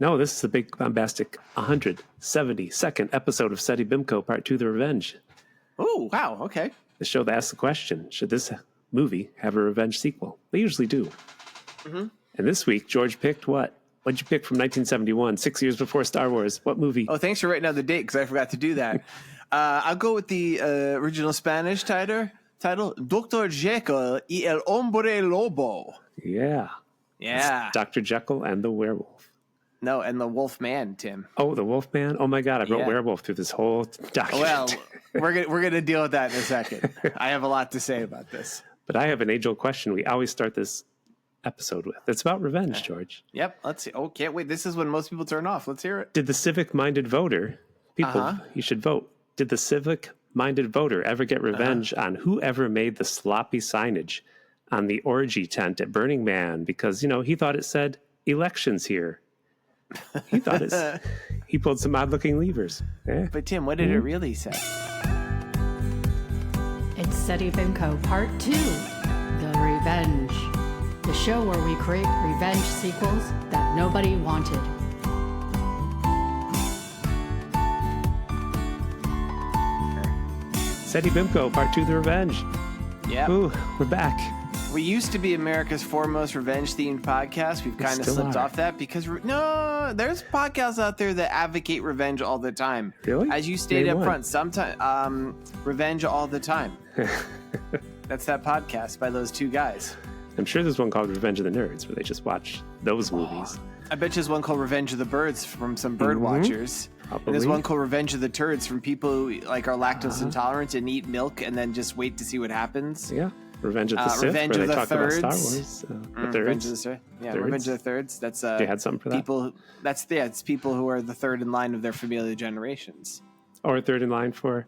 No, this is the big bombastic 172nd episode of SETI BIMCO Part 2, The Revenge. Oh, wow. Okay. The show that asks the question, should this movie have a revenge sequel? They usually do. Mm-hmm. And this week, George picked what? What'd you pick from 1971, 6 years before Star Wars? What movie? Oh, thanks for writing down the date because I forgot to do that. I'll go with the original Spanish title, Dr. Jekyll y el Hombre Lobo. Yeah. Yeah. It's Dr. Jekyll and the Werewolf. No, and the Wolf Man, Tim. Oh, the Wolf Man? Oh, my God. I wrote werewolf through this whole document. Well, we're gonna deal with that in a second. I have a lot to say about this. But I have an age-old question we always start this episode with. It's about revenge, George. Yep. Let's see. Oh, can't wait. This is when most people turn off. Let's hear it. Did the civic-minded voter, people, you should vote. Did the civic-minded voter ever get revenge on whoever made the sloppy signage on the orgy tent at Burning Man? Because, he thought it said elections here. He thought he pulled some odd-looking levers. Yeah. But, Tim, what did it really say? It's SETI BIMCO Part 2, The Revenge. The show where we create revenge sequels that nobody wanted. SETI BIMCO Part 2, The Revenge. Yeah. Ooh, we're back. We used to be America's foremost revenge-themed podcast. We've kind of slipped off that because, there's podcasts out there that advocate revenge all the time. Really? As you stated up front, sometimes revenge all the time. That's that podcast by those two guys. I'm sure there's one called Revenge of the Nerds where they just watch those movies. I bet there's one called Revenge of the Birds from some bird watchers. And there's one called Revenge of the Turds from people who are lactose intolerant and eat milk and then just wait to see what happens. Yeah. Revenge of the Sith, Revenge where of they the talk Thirds. about Star Wars. Revenge of the Revenge of the Thirds. That's they had something for that. People. It's people who are the third in line of their familial generations, or third in line for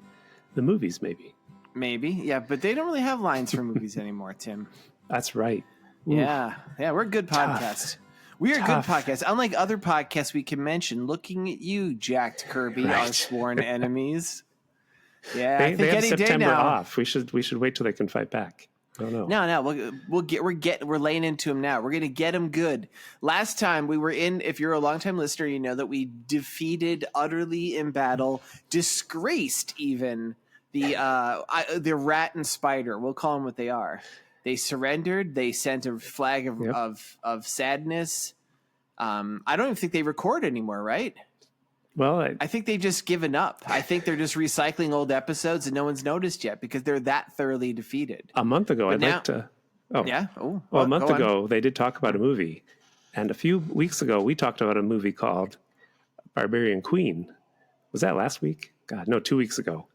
the movies, maybe. Maybe, yeah, but they don't really have lines for movies anymore, Tim. That's right. Ooh. Yeah, we're a good podcast. We are a good podcast. Unlike other podcasts we can mention, looking at you, Jacked Kirby, our sworn enemies. Yeah, they I think have any September day now. off. We should wait till they can fight back. I don't know. No, we're laying into him now. We're gonna get him good. Last time we were in, if you're a longtime listener, you know that we defeated utterly in battle, disgraced even the rat and spider. We'll call them what they are. They surrendered. They sent a flag of sadness. I don't even think they record anymore, right? Well, I think they've just given up. I think they're just recycling old episodes and no one's noticed yet because they're that thoroughly defeated. A month ago, a month ago, they did talk about a movie. And a few weeks ago, we talked about a movie called Barbarian Queen. Was that last week? God, no, 2 weeks ago.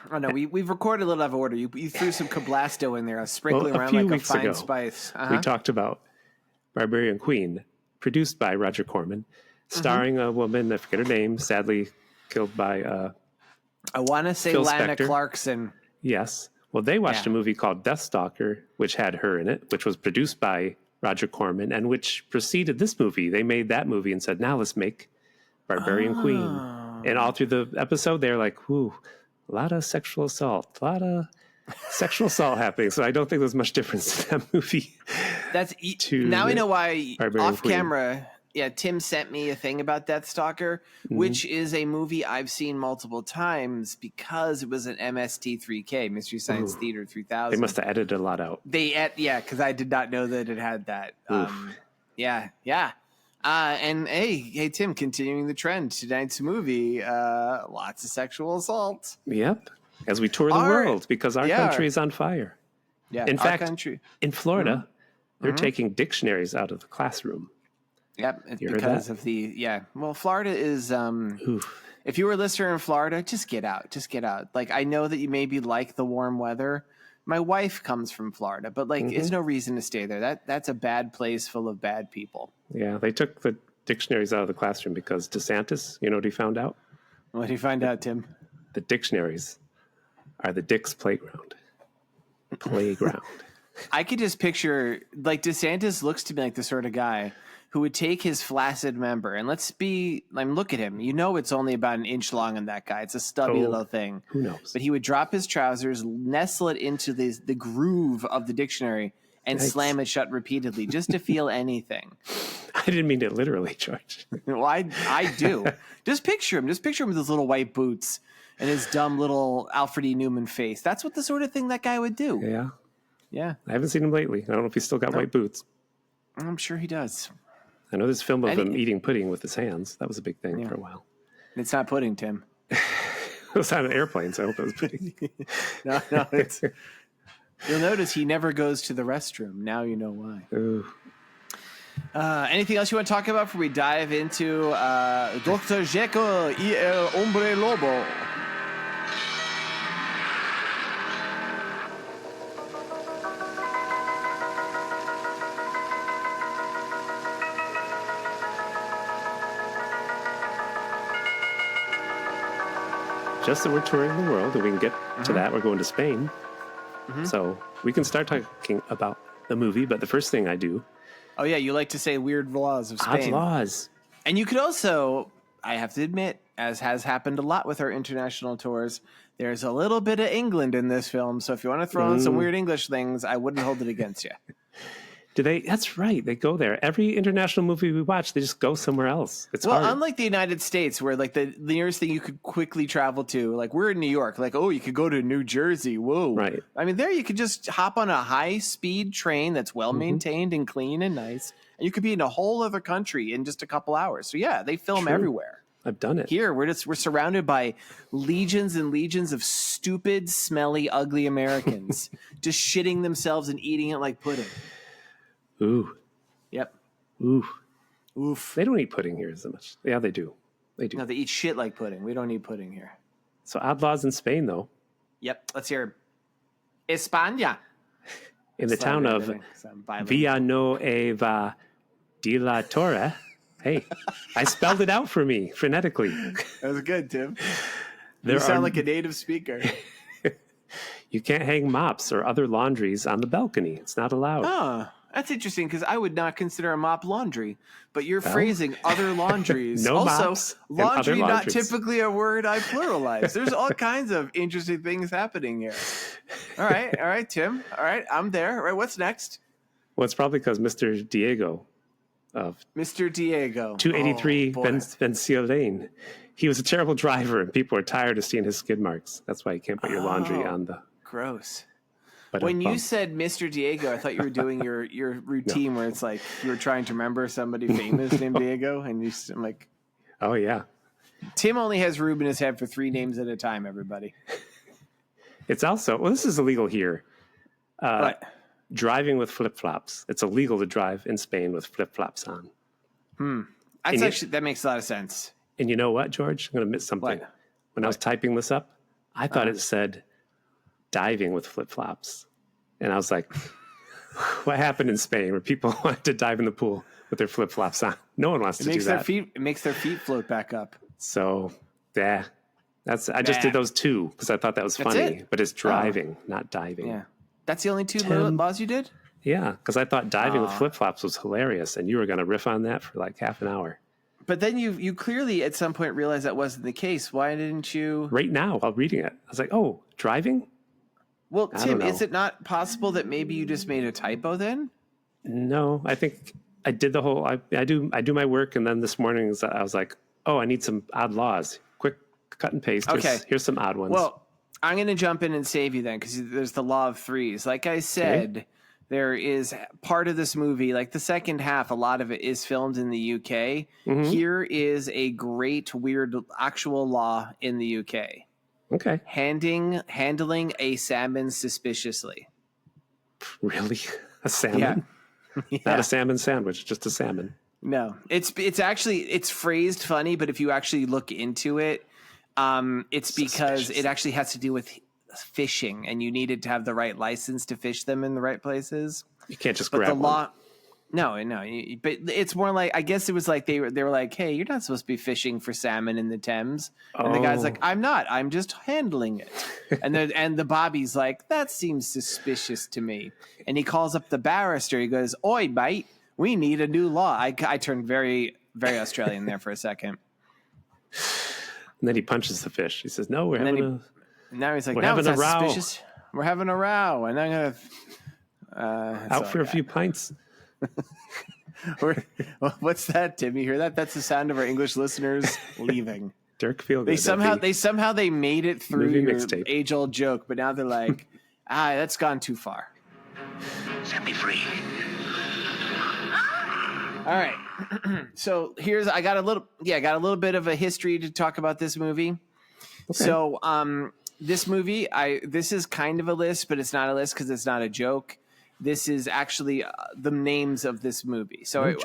Oh, no, we've recorded a little out of order. You threw some Cablasto in there, sprinkling around like a fine spice. We talked about Barbarian Queen, produced by Roger Corman, starring a woman, I forget her name, sadly killed by I want to say Phil Lana Spector. Clarkson. Yes. Well, they watched a movie called Deathstalker, which had her in it, which was produced by Roger Corman, and which preceded this movie. They made that movie and said, now let's make Barbarian Queen. And all through the episode, they're like, ooh, a lot of sexual assault, happening. So I don't think there's much difference in that movie. Now I know why Barbarian off Queen. Camera. Yeah, Tim sent me a thing about Deathstalker, which is a movie I've seen multiple times because it was an MST3K, Mystery Science Theater 3000. They must have edited a lot out. Because I did not know that it had that. And hey, Tim, continuing the trend, tonight's movie, lots of sexual assault. Yep. As we tour the world, because our country is on fire. Yeah, in fact, country. In Florida, they're taking dictionaries out of the classroom. Yep, it's because of Well, Florida is. If you were a listener in Florida, just get out. Like, I know that you maybe like the warm weather. My wife comes from Florida, but there's no reason to stay there. That's a bad place full of bad people. Yeah, they took the dictionaries out of the classroom because DeSantis, you know what he found out? What did you find out, Tim? The dictionaries are the dick's playground. I could just picture, DeSantis looks to me like the sort of guy who would take his flaccid member, and look at him. You know it's only about an inch long on that guy. It's a stubby little thing. Who knows? But he would drop his trousers, nestle it into the groove of the dictionary, and Yikes. slam it shut repeatedly just to feel anything. I didn't mean it literally, George. Well, I do. Just picture him. Just picture him with his little white boots and his dumb little Alfred E. Newman face. That's what the sort of thing that guy would do. Yeah. Yeah. I haven't seen him lately. I don't know if he's still got white boots. I'm sure he does. I know this film of him eating pudding with his hands. That was a big thing for a while. It's not pudding, Tim. It was on an airplane, so I hope it was pudding. No, it's... You'll notice he never goes to the restroom. Now you know why. Ooh. Anything else you want to talk about before we dive into Dr. Jekyll y el Hombre Lobo? Just that we're touring the world, and we can get to that. We're going to Spain. So we can start talking about the movie, but the first thing I do... Oh, yeah, you like to say weird laws of Spain. Odd laws. And you could also, I have to admit, as has happened a lot with our international tours, there's a little bit of England in this film. So if you want to throw in some weird English things, I wouldn't hold it against you. Do they? That's right. They go there. Every international movie we watch, they just go somewhere else. It's hard. Unlike the United States, where like the nearest thing you could quickly travel to, like we're in New York, like, oh, you could go to New Jersey. Whoa. Right. I mean, there you could just hop on a high-speed train that's well-maintained and clean and nice. And you could be in a whole other country in just a couple hours. So, yeah, they film everywhere. I've done it. Here, we're surrounded by legions and legions of stupid, smelly, ugly Americans just shitting themselves and eating it like pudding. Ooh. Yep. Ooh. Oof. They don't eat pudding here as much. Yeah, they do. They do. No, they eat shit like pudding. We don't eat pudding here. So odd laws in Spain, though. Yep. Let's hear España. In the town of Villanueva de la Torre. Hey, I spelled it out for me phonetically. That was good, Tim. You sound like a native speaker. You can't hang mops or other laundries on the balcony. It's not allowed. Oh, that's interesting because I would not consider a mop laundry, but you're phrasing other laundries. No also, mops laundry and other not laundries. typically a word I pluralize. There's all kinds of interesting things happening here. All right, Tim. All right, I'm there. All right, what's next? Well, it's probably because Mr. Diego of Mr. Diego, 283 Vencia Lane. He was a terrible driver, and people are tired of seeing his skid marks. That's why you can't put your laundry on the... Gross. But when you said Mr. Diego, I thought you were doing your routine where it's like you were trying to remember somebody famous named Diego, and I'm like, oh yeah, Tim only has room in his head for 3 names at a time. Everybody. It's also this is illegal here. What? Driving with flip flops. It's illegal to drive in Spain with flip flops on. That makes a lot of sense. And you know what, George? I'm going to miss something. What? When I was typing this up, I thought it said diving with flip flops, and I was like, "What happened in Spain where people want to dive in the pool with their flip flops on? No one wants to do that. It makes their feet float back up. So, yeah, I just did those 2 because I thought that was funny. But it's driving, not diving. Yeah, that's the only 2 laws you did. Yeah, because I thought diving with flip flops was hilarious, and you were going to riff on that for like half an hour. But then you clearly at some point realized that wasn't the case. Why didn't you? Right now, while reading it, I was like, "Oh, driving." Well, Tim, is it not possible that maybe you just made a typo then? No, I think I did the whole. I do my work, and then this morning I was like, "Oh, I need some odd laws. Quick cut and paste. Okay, here's some odd ones." Well, I'm going to jump in and save you then because there's the law of 3s. Like I said, there is part of this movie, like the second half, a lot of it is filmed in the UK. Here is a great weird actual law in the UK. Okay. Handling a salmon suspiciously. Really? A salmon? Yeah. Not a salmon sandwich, just a salmon. No. It's phrased funny, but if you actually look into it, it's because it actually has to do with fishing, and you needed to have the right license to fish them in the right places. You can't just grab one. No, but it's more like, I guess it was like they were like, hey, you're not supposed to be fishing for salmon in the Thames. And the guy's like, I'm not. I'm just handling it. and the Bobby's like, that seems suspicious to me. And he calls up the barrister. He goes, oi, mate, we need a new law. I turned very, very Australian there for a second. And then he punches the fish. He says, no, we're having now he's like, we're no, having it's a not row. suspicious. We're having a row. And I'm going to... Out for a few pints. What's that, Tim? You hear that? That's the sound of our English listeners leaving. Dirk Feelgood. They somehow made it through your mixtape. age-old joke, but now they're like, that's gone too far. Set me free. All right. So I got a little bit of a history to talk about this movie. Okay. So this movie, this is kind of a list, but it's not a list because it's not a joke. This is actually the names of this movie. So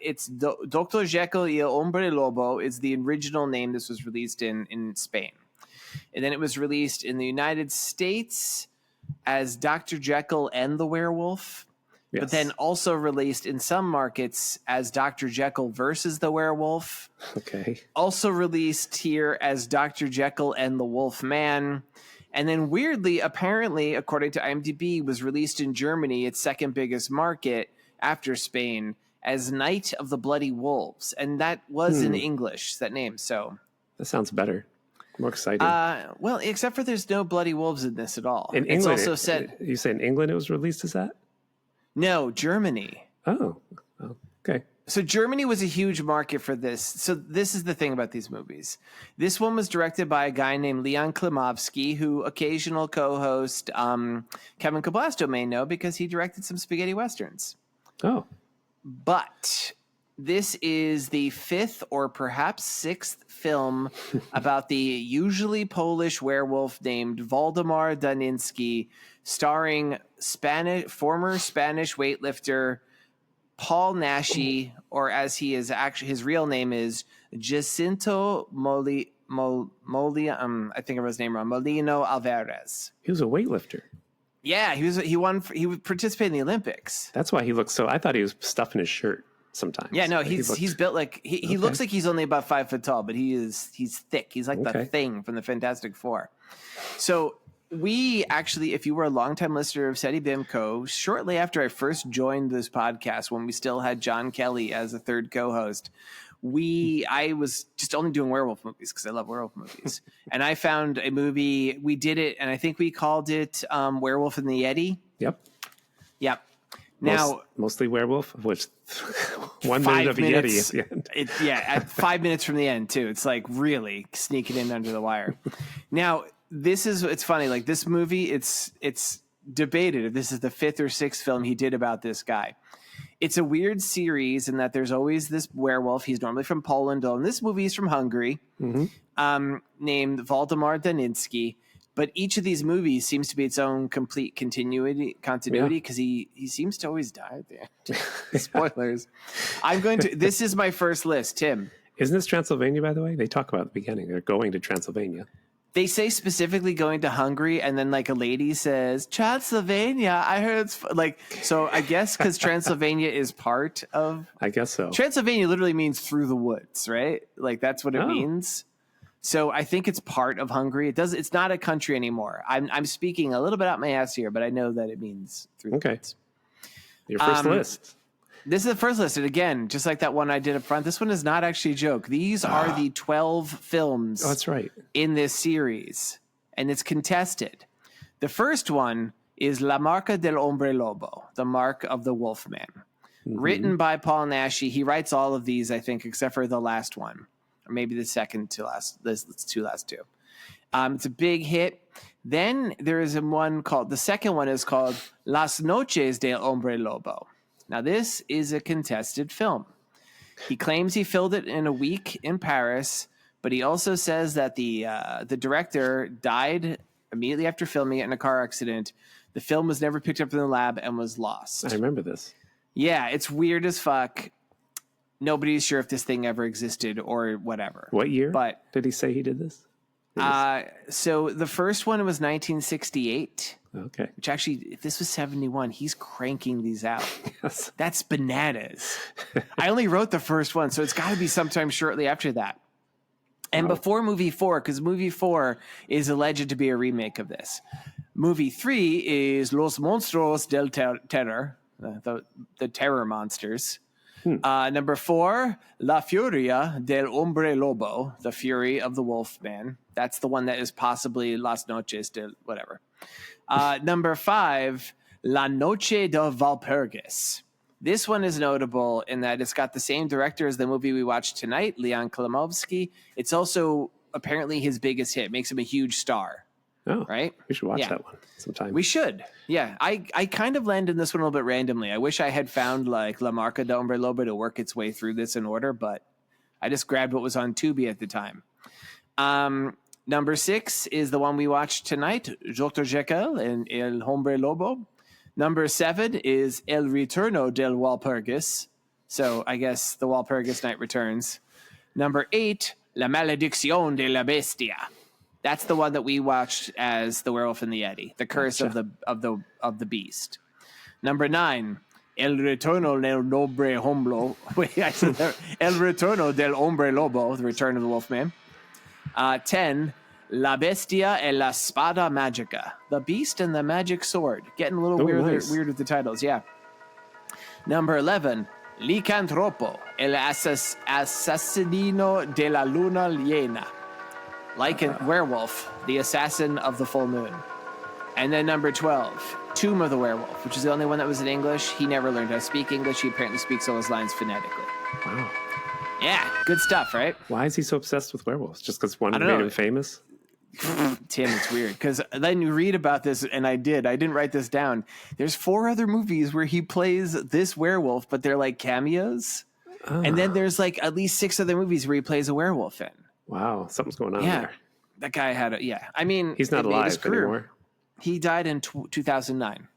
it's Dr. Jekyll y Hombre Lobo is the original name. This was released in Spain. And then it was released in the United States as Dr. Jekyll and the Werewolf. Yes. But then also released in some markets as Dr. Jekyll versus the Werewolf. Okay. Also released here as Dr. Jekyll and the Wolf Man. And then weirdly, apparently, according to IMDb, was released in Germany, its second biggest market after Spain, as Night of the Bloody Wolves. And that was in English, that name. So that sounds better. More exciting. Well, except for there's no bloody wolves in this at all. In England, it's also said. You say in England it was released as that? No, Germany. Oh, okay. So Germany was a huge market for this. So this is the thing about these movies. This one was directed by a guy named Leon Klimovsky, who occasional co-host Kevin Kablasto may know because he directed some spaghetti westerns. Oh. But this is the fifth or perhaps sixth film about the usually Polish werewolf named Waldemar Daniński, starring former Spanish weightlifter Paul Naschy, or as he is actually, his real name is Jacinto I think I was his name wrong, Molino Alvarez. He was a weightlifter. Yeah, he participated in the Olympics. That's why he looks so. I thought he was stuffing his shirt sometimes. Yeah, no, he's built like he looks like he's only about 5 foot tall, but he's thick. He's like the Thing from the Fantastic Four. So we actually, if you were a longtime listener of SETI BIMCO, shortly after I first joined this podcast, when we still had John Kelly as a third co-host, I was just only doing werewolf movies because I love werewolf movies. And I found a movie, we did it, and I think we called it Werewolf and the Yeti. Yep. Now, mostly werewolf, which 1 minute of minutes, Yeti at the end. At 5 minutes from the end too. It's like really sneaking in under the wire. Now, it's funny. Like this movie, it's debated if this is the fifth or sixth film he did about this guy. It's a weird series in that there's always this werewolf. He's normally from Poland, and this movie is from Hungary, named Waldemar Daniński. But each of these movies seems to be its own complete continuity because he seems to always die at the end. Spoilers. This is my first list, Tim. Isn't this Transylvania, by the way? They talk about at the beginning. They're going to Transylvania. They say specifically going to Hungary, and then like a lady says, Transylvania, I heard it's so I guess because Transylvania is part of... I guess so. Transylvania literally means through the woods, right? Like that's what it means. So I think it's part of Hungary. It's not a country anymore. I'm speaking a little bit out my ass here, but I know that it means through the woods. Your first list. This is the first list. And again, just like that one I did up front, this one is not actually a joke. These are the 12 films that's right. in this series, and it's contested. The first one is La Marca del Hombre Lobo, the mark of the Wolfman, written by Paul Naschy. He writes all of these, I think, except for the last one, or maybe the second to last. Let's do last two. It's a big hit. Then there is the second one is called Las Noches del Hombre Lobo. Now, this is a contested film. He claims he filmed it in a week in Paris, but he also says that the director died immediately after filming it in a car accident. The film was never picked up in the lab and was lost. I remember this. Yeah, it's weird as fuck. Nobody's sure if this thing ever existed or whatever. What year but did he say he did this? So the first one was 1968. Okay. Which actually, if this was 71, he's cranking these out. Yes. That's bananas. I only wrote the first one, so it's got to be sometime shortly after that. And before movie 4, because movie 4 is alleged to be a remake of this. Movie 3 is Los Monstruos del Terror, the terror monsters. Number 4, La Furia del Hombre Lobo, the fury of the wolf man. That's the one that is possibly Las Noches del whatever. Number 5, La Noche de Valpurgis. This one is notable in that it's got the same director as the movie we watched tonight, Leon Klimovsky. It's also apparently his biggest hit. Makes him a huge star. Oh, right? We should watch that one sometime. We should. Yeah. I kind of landed this one a little bit randomly. I wish I had found like La Marca de Hombre Lobo to work its way through this in order, but I just grabbed what was on Tubi at the time. Number 6 is the one we watched tonight, Dr. Jekyll and El Hombre Lobo. Number 7 is El Retorno del Walpurgis. So I guess the Walpurgis Night returns. Number 8, La Malediction de la Bestia. That's the one that we watched as The Werewolf and the Yeti, the curse of the beast. Number 9, El Retorno del Hombre Homblo. Wait, I said that. El Retorno del Hombre Lobo, the return of the Wolfman. 10, La Bestia e la Spada Magica, the beast and the magic sword. Getting a little weird with the titles, yeah. Number 11, Licantropo, el assassino de la luna llena. Like a werewolf, the assassin of the full moon. And then number 12, Tomb of the Werewolf, which is the only one that was in English. He never learned how to speak English. He apparently speaks all his lines phonetically. Wow. Yeah, good stuff, right? Why is he so obsessed with werewolves? Just because one made him famous? Tim, it's weird because then you read about this, and I didn't write this down. There's 4 other movies where he plays this werewolf, but they're like cameos. And then there's like at least 6 other movies where he plays a werewolf in. Wow, something's going on there. That guy had I mean, he's not alive anymore. He died in 2009.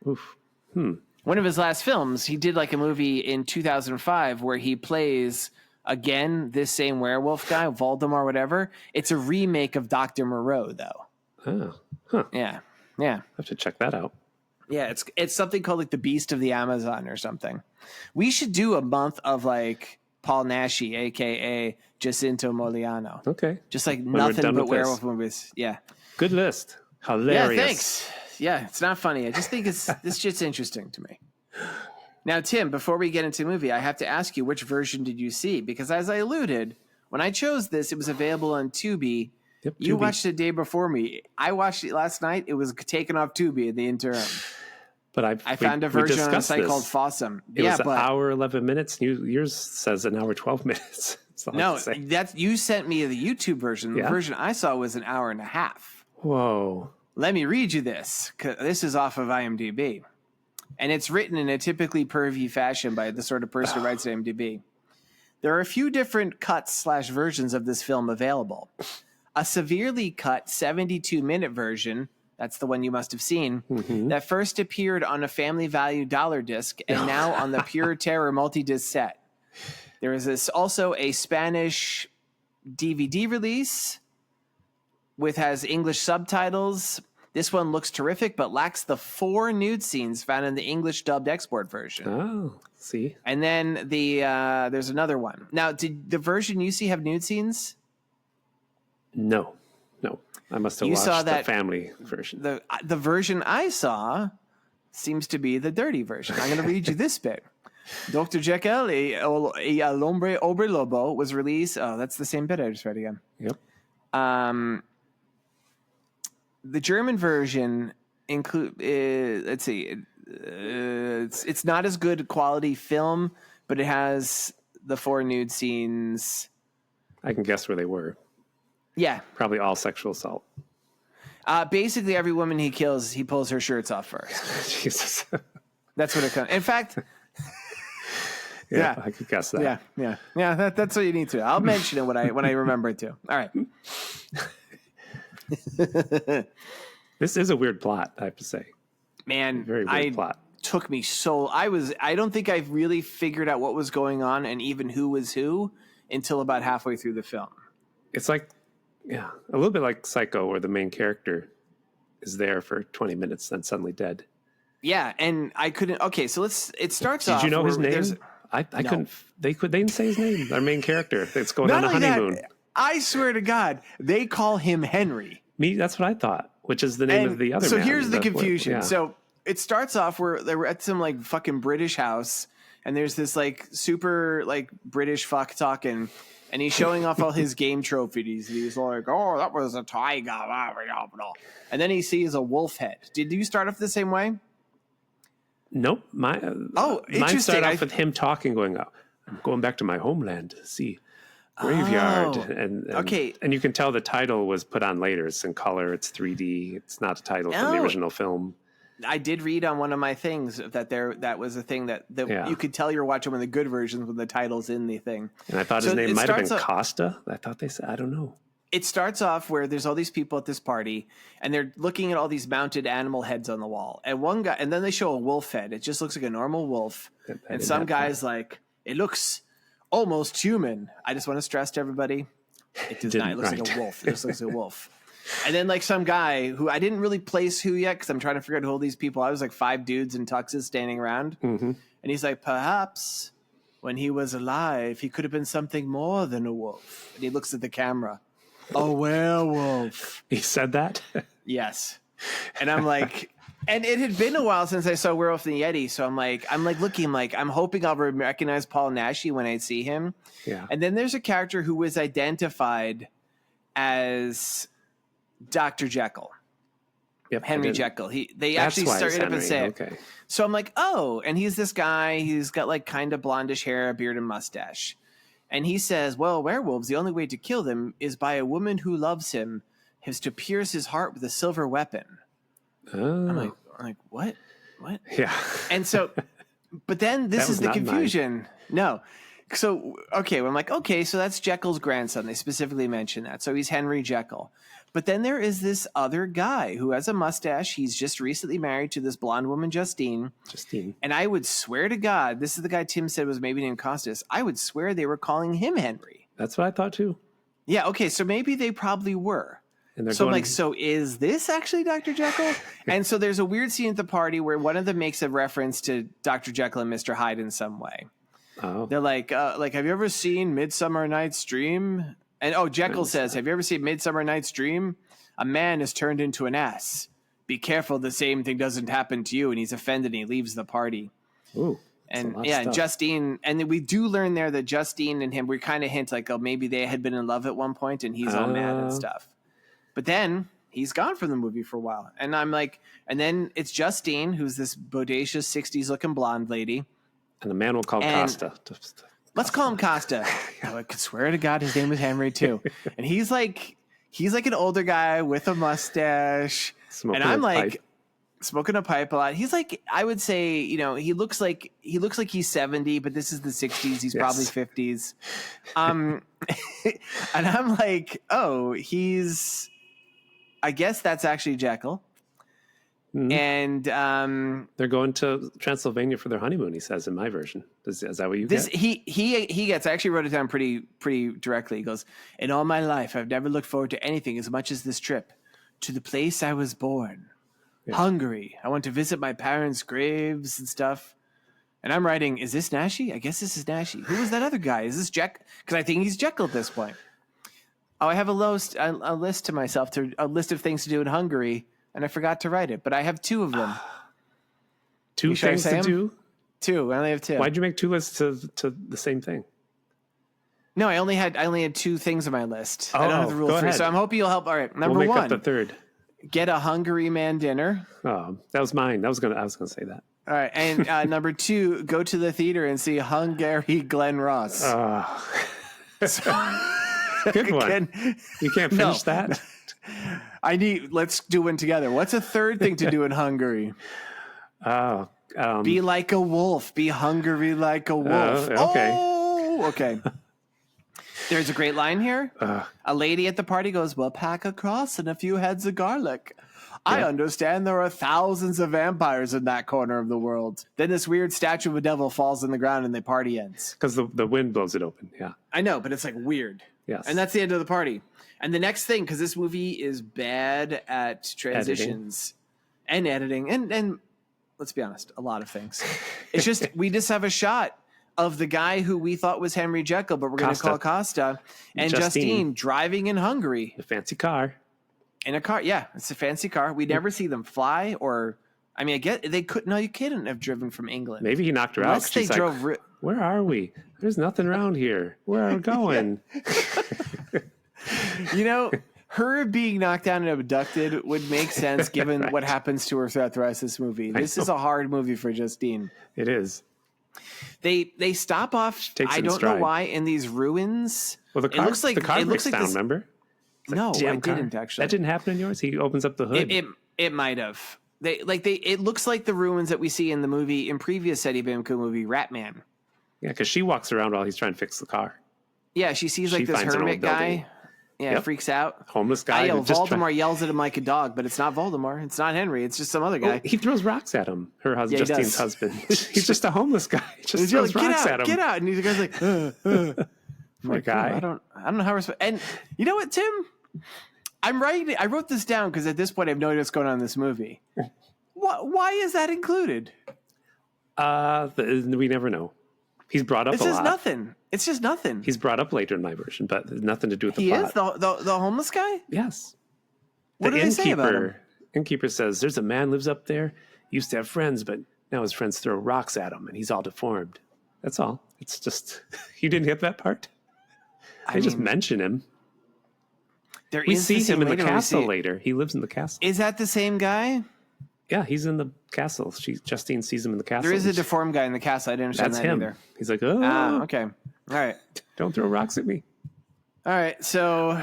Oof. One of his last films, he did like a movie in 2005 where he plays again this same werewolf guy, Voldemort, whatever. It's a remake of Dr. Moreau, though. Oh, huh. Yeah. I have to check that out. Yeah, it's something called like the Beast of the Amazon or something. We should do a month of like Paul Naschy, aka Jacinto Moliano. Okay. Just like nothing but werewolf movies. Yeah. Good list. Hilarious. Yeah, thanks. Yeah, it's not funny. I just think this shit's interesting to me. Now, Tim, before we get into the movie, I have to ask you, which version did you see? Because as I alluded, when I chose this, it was available on Tubi. Yep, you Tubi. watched it the day before me. I watched it last night. It was taken off Tubi in the interim. But I found a version on a site called Fossum. It was an hour, 11 minutes. Yours says an hour, 12 minutes. No, you sent me the YouTube version. The version I saw was an hour and a half. Whoa. Let me read you this. 'Cause this is off of IMDb. And it's written in a typically pervy fashion by the sort of person who writes at IMDb. There are a few different cuts/versions of this film available. A severely cut 72-minute version, that's the one you must have seen, that first appeared on a Family Value dollar disc and now on the Pure Terror multi-disc set. There is also a Spanish DVD release has English subtitles. This one looks terrific, but lacks the 4 nude scenes found in the English dubbed export version. Oh, see. And then there's another one. Now, did the version you see have nude scenes? No. I must have watched the family version. The version I saw seems to be the dirty version. I'm going to read you this bit. Dr. Jekyll El Hombre Lobo was released. Oh, that's the same bit I just read again. Yep. The German version let's see, it's not as good quality film, but it has the 4 nude scenes. I can guess where they were. Yeah, probably all sexual assault. Basically, every woman he kills, he pulls her shirts off first. Jesus, that's what it comes. In fact, yeah, I could guess that. Yeah. That's what you need to. I'll mention it when I remember it to. All right. This is a weird plot, I have to say. Man, very weird plot. Took me so. I don't think I've really figured out what was going on and even who was who until about halfway through the film. It's like, a little bit like Psycho, where the main character is there for 20 minutes, then suddenly dead. Yeah, and I couldn't. Okay, so it starts off. Did you know his name? I couldn't. They didn't say his name. Our main character. It's going on a honeymoon. I swear to God, they call him Henry. That's what I thought, which is the name of the other man. So here's the confusion. So it starts off where they were at some like fucking British house, and there's this like super like British fuck talking, and he's showing off all his game trophies. He's like, "Oh, that was a tiger," and then he sees a wolf head. Did you start off the same way? Nope. Oh, Mine interesting. started off with him talking, going, "Oh, I'm going back to my homeland to see Graveyard." Oh, And okay. and you can tell the title was put on later. It's in color. It's 3D. It's not a title from the Oh. original film. I did read on one of my things that was a thing that Yeah. you could tell you're watching one of the good versions when the title's in the thing. And I thought So his name it might have been starts off- Costa. I thought they said, I don't know. It starts off where there's all these people at this party and they're looking at all these mounted animal heads on the wall. And one guy, and then they show a wolf head. It just looks like a normal wolf. And some guy's like, it looks almost human. I just want to stress to everybody, it does not. It looks like a wolf. It just looks like a wolf. And then like some guy who I didn't really place who yet because I'm trying to figure out who all these people. I was like 5 dudes in tuxes standing around. Mm-hmm. And he's like, perhaps when he was alive, he could have been something more than a wolf. And he looks at the camera. A werewolf. He said that? Yes. And I'm like, and it had been a while since I saw Werewolf and the Yeti. So I'm like looking like, I'm hoping I'll recognize Paul Naschy when I see him. Yeah. And then there's a character who was identified as Dr. Jekyll. Yep, Henry Jekyll. They That's actually why it's started up and Henry. say, Okay. so I'm like, oh, and he's this guy. He's got like kind of blondish hair, a beard, and mustache. And he says, well, werewolves, the only way to kill them is by a woman who loves him, is to pierce his heart with a silver weapon. Oh. I'm like, what? What? Yeah. And so, but then this That is was the not confusion. No. So, okay, well, I'm like, okay, so that's Jekyll's grandson. They specifically mention that. So he's Henry Jekyll. But then there is this other guy who has a mustache. He's just recently married to this blonde woman, Justine. And I would swear to God, this is the guy Tim said was maybe named Costas. I would swear they were calling him Henry. That's what I thought too. Yeah, okay, so maybe they probably were. And So I'm like, so is this actually Dr. Jekyll? And so there's a weird scene at the party where one of them makes a reference to Dr. Jekyll and Mr. Hyde in some way. Oh. They're like, have you ever seen Midsummer Night's Dream? And Jekyll says, have you ever seen Midsummer Night's Dream? A man is turned into an ass. Be careful the same thing doesn't happen to you. And he's offended and he leaves the party. Ooh. And yeah, Justine, and then we do learn there that Justine and him, we kind of hint like, oh, maybe they had been in love at one point and he's all mad and stuff. But then he's gone from the movie for a while. And I'm like, and then it's Justine, who's this bodacious 60s looking blonde lady. And the man will call Costa. Let's call him Costa. I could swear to God his name was Henry too. And he's like an older guy with a mustache. Smoking and I'm a like pipe. smoking a pipe a lot. He's like, I would say, he looks like he's 70, but this is the 60s. He's probably 50s. And I'm like, oh, I guess that's actually Jekyll. Mm-hmm. And they're going to Transylvania for their honeymoon, he says in my version. Is that what you get? He gets, I actually wrote it down pretty directly. He goes, in all my life, I've never looked forward to anything as much as this trip to the place I was born, Hungary. I want to visit my parents' graves and stuff. And I'm writing, is this Naschy? I guess this is Naschy. Who was that other guy? Is this Jekyll? Because I think he's Jekyll at this point. Oh, I have a list to myself, a list of things to do in Hungary, and I forgot to write it, but I have 2 of them. 2 things to do? 2. I only have 2. Why'd you make 2 lists to the same thing? No, I only had 2 things on my list. I don't have the rule go 3, ahead. so I'm hoping you'll help. All right, number we'll make 1. up the third. Get a Hungary man dinner. Oh, that was mine. I was gonna say that. All right, and number 2, go to the theater and see Hungary Glenn Ross. Good one. You can't finish that. Let's do one together. What's a third thing to do in Hungary? Be like a wolf. Be hungry like a wolf. Okay. Oh, okay. There's a great line here. A lady at the party goes, well, pack a cross and a few heads of garlic. I understand there are thousands of vampires in that corner of the world. Then this weird statue of a devil falls on the ground and the party ends. Because the wind blows it open, yeah. I know, but it's like weird. Yes. And that's the end of the party. And the next thing, because this movie is bad at transitions and editing, and let's be honest, a lot of things. It's just, we just have a shot of the guy who we thought was Henry Jekyll, but we're going to call Costa, and Justine driving in Hungary. A fancy car. In a car, yeah, it's a fancy car. We never see them fly, or I mean, I get they couldn't. No, you couldn't have driven from England. Maybe he knocked her out. She's like, where are we? There's nothing around here. Where are we going? her being knocked down and abducted would make sense given Right. what happens to her throughout the rest of this movie. This is a hard movie for Justine. It is. They stop off. Takes I it in don't know stride. why in these ruins. Well, the car, it looks like the car it looks breaks like down, this. remember? It's like, No, damn I car. didn't actually. That didn't happen in yours? He opens up the hood. It might have. It looks like the ruins that we see in the movie in previous Eddie Bamco movie, Ratman. Yeah, because she walks around while he's trying to fix the car. Yeah, she sees like She this finds an old hermit guy. building. Yeah, Yep. freaks out. Homeless guy. who just Voldemort try- yells at him like a dog, but it's not Voldemort. It's not Henry. It's just some other guy. Oh, he throws rocks at him. Her husband, Yeah, he Justine's does. husband. He's just a homeless guy. He just He's throws yelling, rocks at him. Get out! And the guy's like, Poor guy. I don't know how. And you know what, Tim? I wrote this down because at this point I have no idea what's going on in this movie. Why is that included? We never know. He's brought up It's a just lot. nothing. It's just nothing. He's brought up later in my version, but nothing to do with the He plot. is the homeless guy. Yes. What The do they say about him? innkeeper says, there's a man lives up there. He used to have friends, but now his friends throw rocks at him and he's all deformed. That's all. It's just, you didn't get that part? They just mention him. We see him in the castle later. He lives in the castle. Is that the same guy? Yeah, he's in the castle. Justine sees him in the castle. There is a deformed guy in the castle. I didn't understand That's that him. either. He's like, oh, Okay. All right. don't throw rocks at me. All right. So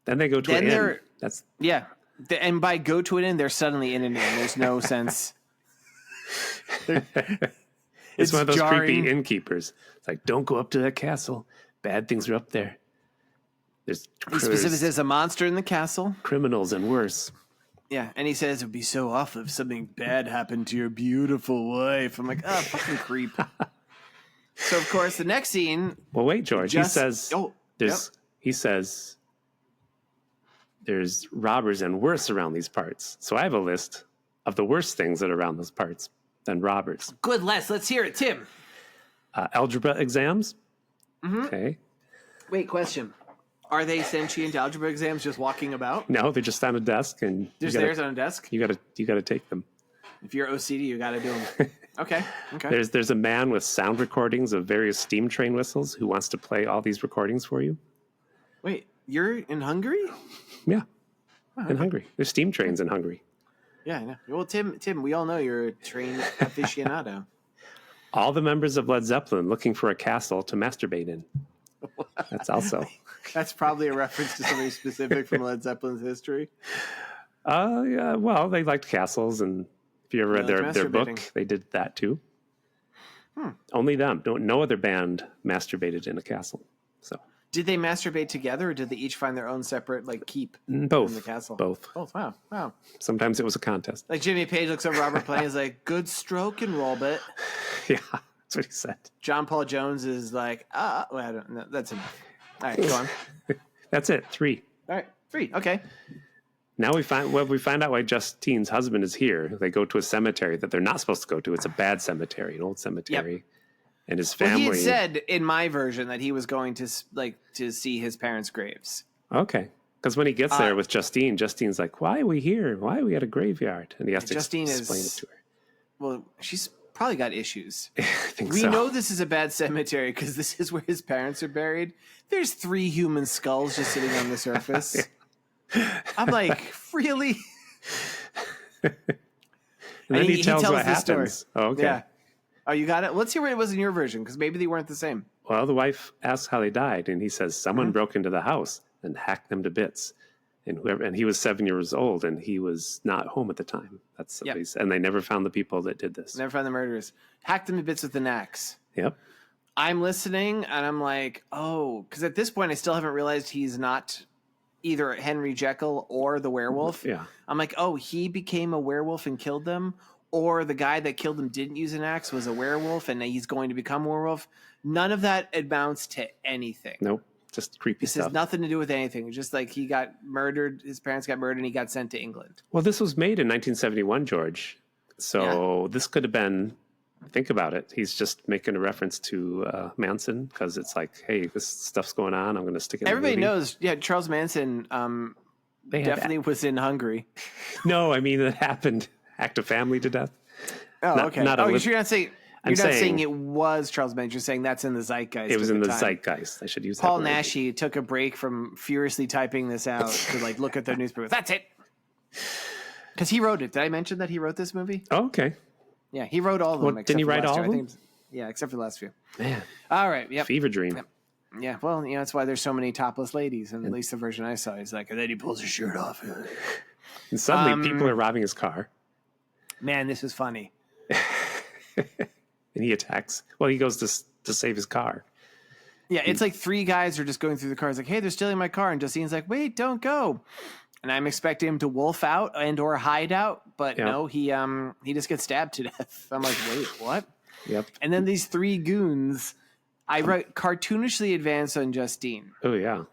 Then they go to Then an inn. they're- That's yeah, and by go to an inn, they're suddenly in an inn. There's no sense. it's one of those jarring. creepy innkeepers. It's like, don't go up to that castle. Bad things are up there. There's He specifically says a monster in the castle. criminals and worse. Yeah, and he says it would be so awful if something bad happened to your beautiful wife. I'm like, oh, fucking creep. So of course, the next scene. Well, wait, George. Just- he says oh, there's. He says there's robbers and worse around these parts. So I have a list of the worst things that are around those parts than robbers. Good, let's hear it, Tim. Algebra exams. Mm-hmm. Okay. Wait, question. Are they sentient algebra exams just walking about? No, they're just on a desk, and There's theirs on a desk. you gotta take them. If you're OCD, you got to do them. Okay. There's a man with sound recordings of various steam train whistles who wants to play all these recordings for you. Wait, you're in Hungary? Yeah, in Hungary. There's steam trains in Hungary. Yeah, I know. Well, Tim, we all know you're a train aficionado. All the members of Led Zeppelin looking for a castle to masturbate in. That's also. That's probably a reference to somebody specific from Led Zeppelin's history. Yeah, well, they liked castles, and if you ever read They liked their book, masturbating. they did that too. Only them. No other band masturbated in a castle. So Did they masturbate together, or did they each find their own separate keep both. in the castle? Both. Both. Wow. Sometimes it was a contest. Like Jimmy Page looks over Robert Plant, is like, good stroke and roll bit. Yeah, that's what he said. John Paul Jones is like, well, I don't know. That's enough. All right, go on. That's it. 3. All right, 3. Okay. Now we find out why Justine's husband is here. They go to a cemetery that they're not supposed to go to. It's a bad cemetery, an old cemetery, and his family. Well, he had said in my version that he was going to see his parents' graves. Okay, because when he gets there with Justine's like, "Why are we here? Why are we at a graveyard?" And he has to Justine explain is- it to her. Well, she's probably got issues. I think We so. know this is a bad cemetery because this is where his parents are buried. There's 3 human skulls just sitting on the surface. I'm like, really? and then he tells what the story. happens. Oh, okay. Yeah. Oh, you got it? Let's hear what it was in your version because maybe they weren't the same. Well, the wife asks how they died, and he says someone broke into the house and hacked them to bits. And he was 7 years old, and he was not home at the time. That's what he said. And they never found the people that did this. Never found the murderers. Hacked them to bits with an axe. Yep. I'm listening and I'm like, oh, because at this point I still haven't realized he's not either Henry Jekyll or the werewolf. Yeah. I'm like, oh, he became a werewolf and killed them, or the guy that killed him didn't use an axe, was a werewolf, and he's going to become a werewolf. None of that amounts to anything. Nope. Just creepy This stuff. has nothing to do with anything. It's just like he got murdered, his parents got murdered, and he got sent to England. Well, this was made in 1971, George. So this could have been, think about it. He's just making a reference to Manson because it's like, hey, this stuff's going on. I'm going to stick it Everybody in the movie. knows, Charles Manson They had definitely was in Hungary. No, I mean, it happened. Hacked a family to death. Oh, Not- okay. not a Oh, lit- you're going to say You're not saying it was Charles Manson. You're saying that's in the zeitgeist. It was in the time. zeitgeist. I should use Paul that word. Naschy took a break from furiously typing this out to like look at the newspaper. That's it. Because he wrote it. Did I mention that he wrote this movie? Oh, okay. Yeah, he wrote all of them. Didn't he write all of them? Yeah, except for the last few. Man. All right. Yep. Fever dream. Yep. Yeah. Well, that's why there's so many topless ladies, and at least the version I saw, he's like, and then he pulls his shirt off. And suddenly people are robbing his car. Man, this is funny. And he attacks. Well, he goes to save his car. Yeah, it's like three guys are just going through the car. It's like, hey, they're stealing my car. And Justine's like, wait, don't go. And I'm expecting him to wolf out and or hide out. But no, he just gets stabbed to death. I'm like, wait, what? Yep. And then these three goons, I write cartoonishly advance on Justine. Oh, yeah.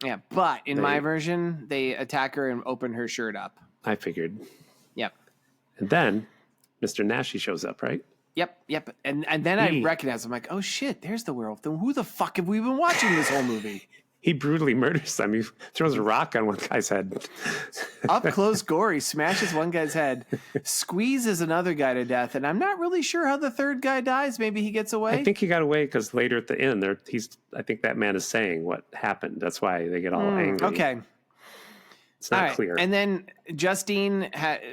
Yeah, but in my version, they attack her and open her shirt up. I figured. Yep. And then Mr. Naschy shows up, right? Yep. And then I recognize, I'm like, oh shit, there's the werewolf. Then who the fuck have we been watching this whole movie? He brutally murders them. He throws a rock on one guy's head. Up close gore, he smashes one guy's head, squeezes another guy to death, and I'm not really sure how the third guy dies. Maybe he gets away. I think he got away because later at the end, I think that man is saying what happened. That's why they get all angry. Okay. It's not clear. And then Justine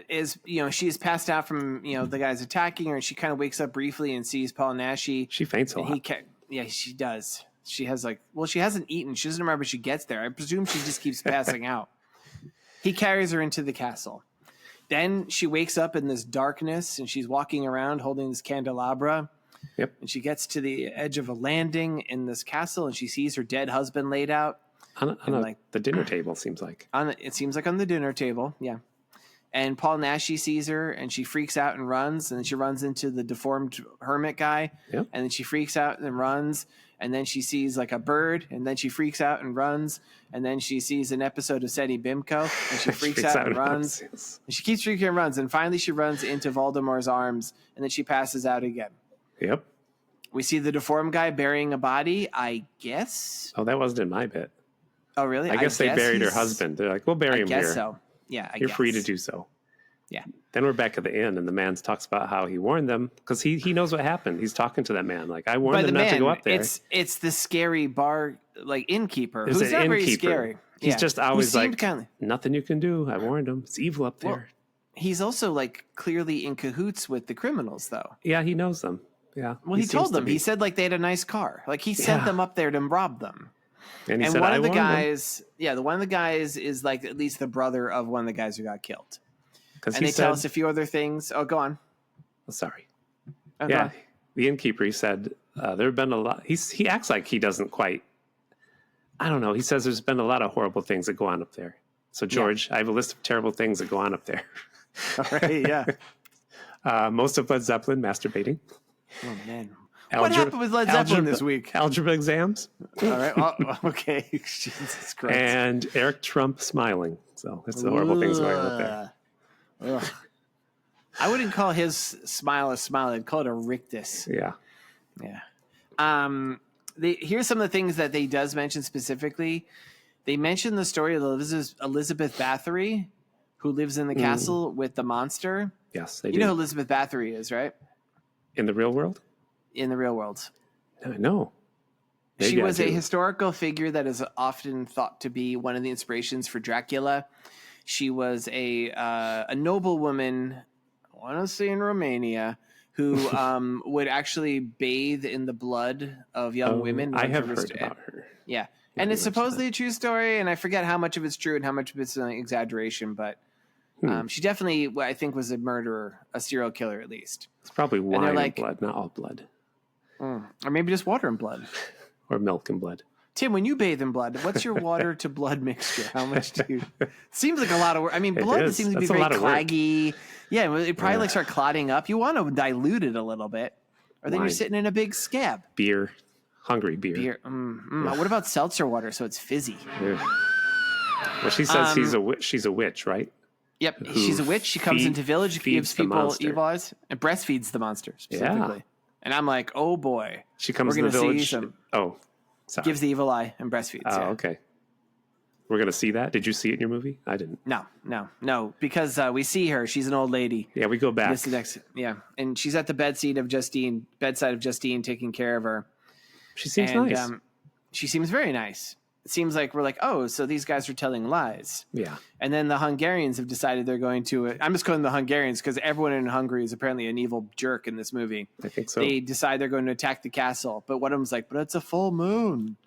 is, she's passed out from, the guys attacking her, and she kind of wakes up briefly and sees Paul Naschy. She faints a lot. Yeah, she does. She has she hasn't eaten. She doesn't remember when she gets there. I presume she just keeps passing out. He carries her into the castle. Then she wakes up in this darkness, and she's walking around holding this candelabra. Yep. And she gets to the edge of a landing in this castle, and she sees her dead husband laid out. On the dinner table, seems like. It seems like on the dinner table, yeah. And Paul Naschy sees her, and she freaks out and runs, and then she runs into the deformed hermit guy, Yep. and then she freaks out and runs, and then she sees like a bird, and then she freaks out and runs, and then she sees an episode of Seti Bimco, and she freaks out and runs. Yes. And she keeps freaking and runs, and finally she runs into Voldemort's arms, and then she passes out again. Yep. We see the deformed guy burying a body, I guess. Oh, that wasn't in my bit. Oh, really? I guess they buried her husband. They're like, we'll bury him here. I guess so. Yeah, You're free to do so. Yeah. Then we're back at the inn, and the man talks about how he warned them because he knows what happened. He's talking to that man like, I warned them not to go up there. It's the scary bar innkeeper who's an not very innkeeper. scary. He's just always like, kinda, nothing you can do. I warned him. It's evil up there. Well, he's also clearly in cahoots with the criminals, though. Yeah, he knows them. Yeah. Well, he told them. He said they had a nice car. He sent them up there to rob them. And he and said, one I of the warned guys, one of the guys is at least the brother of one of the guys who got killed. And they tell us a few other things. Oh, go on. Oh, sorry. Oh, yeah, the innkeeper, he said there have been a lot. He acts like he doesn't quite. I don't know. He says there's been a lot of horrible things that go on up there. So, George, I have a list of terrible things that go on up there. All right, yeah. Most of Led Zeppelin masturbating. Oh, man. What happened with Led Zeppelin this week? Algebra exams. All right. Oh, okay. Jesus Christ. And Eric Trump smiling. So that's the horrible things going on up there. Ugh. I wouldn't call his smile a smile. I'd call it a rictus. Yeah. Yeah. Here's some of the things that they does mention specifically. They mention the story of Elizabeth Bathory, who lives in the castle with the monster. Yes, they do. You know who Elizabeth Bathory is, right? In the real world? In the real world. No. She was a historical figure that is often thought to be one of the inspirations for Dracula. She was a noblewoman, I want to say in Romania, who would actually bathe in the blood of young women. I have heard about her. Yeah. And it's supposedly a true story, and I forget how much of it's true and how much of it's an exaggeration, but she definitely, I think, was a murderer, a serial killer at least. It's probably wine and blood, not all blood. Or maybe just water and blood. Or milk and blood. Tim, when you bathe in blood, what's your water to blood mixture? How much do you... Seems like a lot of work. I mean, blood seems to be very claggy. Yeah, it probably start clotting up. You want to dilute it a little bit. Or then you're sitting in a big scab. Beer. Hungry beer. What about seltzer water so it's fizzy? Yeah. Well, she says she's a witch, right? Yep, she's a witch. She comes into village, gives people evil eyes, and breastfeeds the monster specifically. Yeah. And I'm like, oh boy. She comes to the village. Sorry. Gives the evil eye and breastfeeds. Oh, okay. We're going to see that. Did you see it in your movie? I didn't. No, because we see her. She's an old lady. Yeah, we go back. This is next, yeah, and she's at the bedside of Justine, taking care of her. She seems nice. She seems very nice. It seems like we're like, oh, so these guys are telling lies. Yeah. And then the Hungarians have decided they're going to. I'm just calling them the Hungarians because everyone in Hungary is apparently an evil jerk in this movie. I think so. They decide they're going to attack the castle, but one of them's like, but it's a full moon.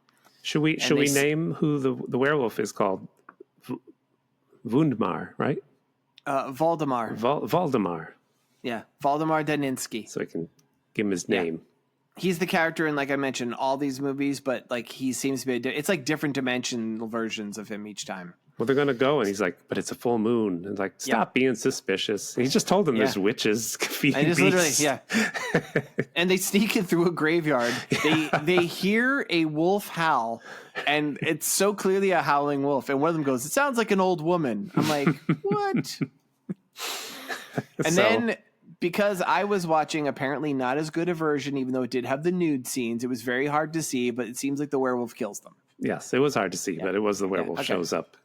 Should we name who the werewolf is called? Wundmar, right? Valdemar. Valdemar. Yeah, Valdemar Daninsky. So I can give him his name. He's the character in, like I mentioned, all these movies, but like he seems to be. It's like different dimensional versions of him each time. Well, they're going to go, and he's like, but it's a full moon. And like, stop being suspicious. And he just told them there's witches feeding beasts. And they sneak in through a graveyard. They hear a wolf howl, and it's so clearly a howling wolf. And one of them goes, it sounds like an old woman. I'm like, what? And then, because I was watching apparently not as good a version, even though it did have the nude scenes, it was very hard to see, but it seems like the werewolf kills them. Yes, it was hard to see, but it was the werewolf shows up.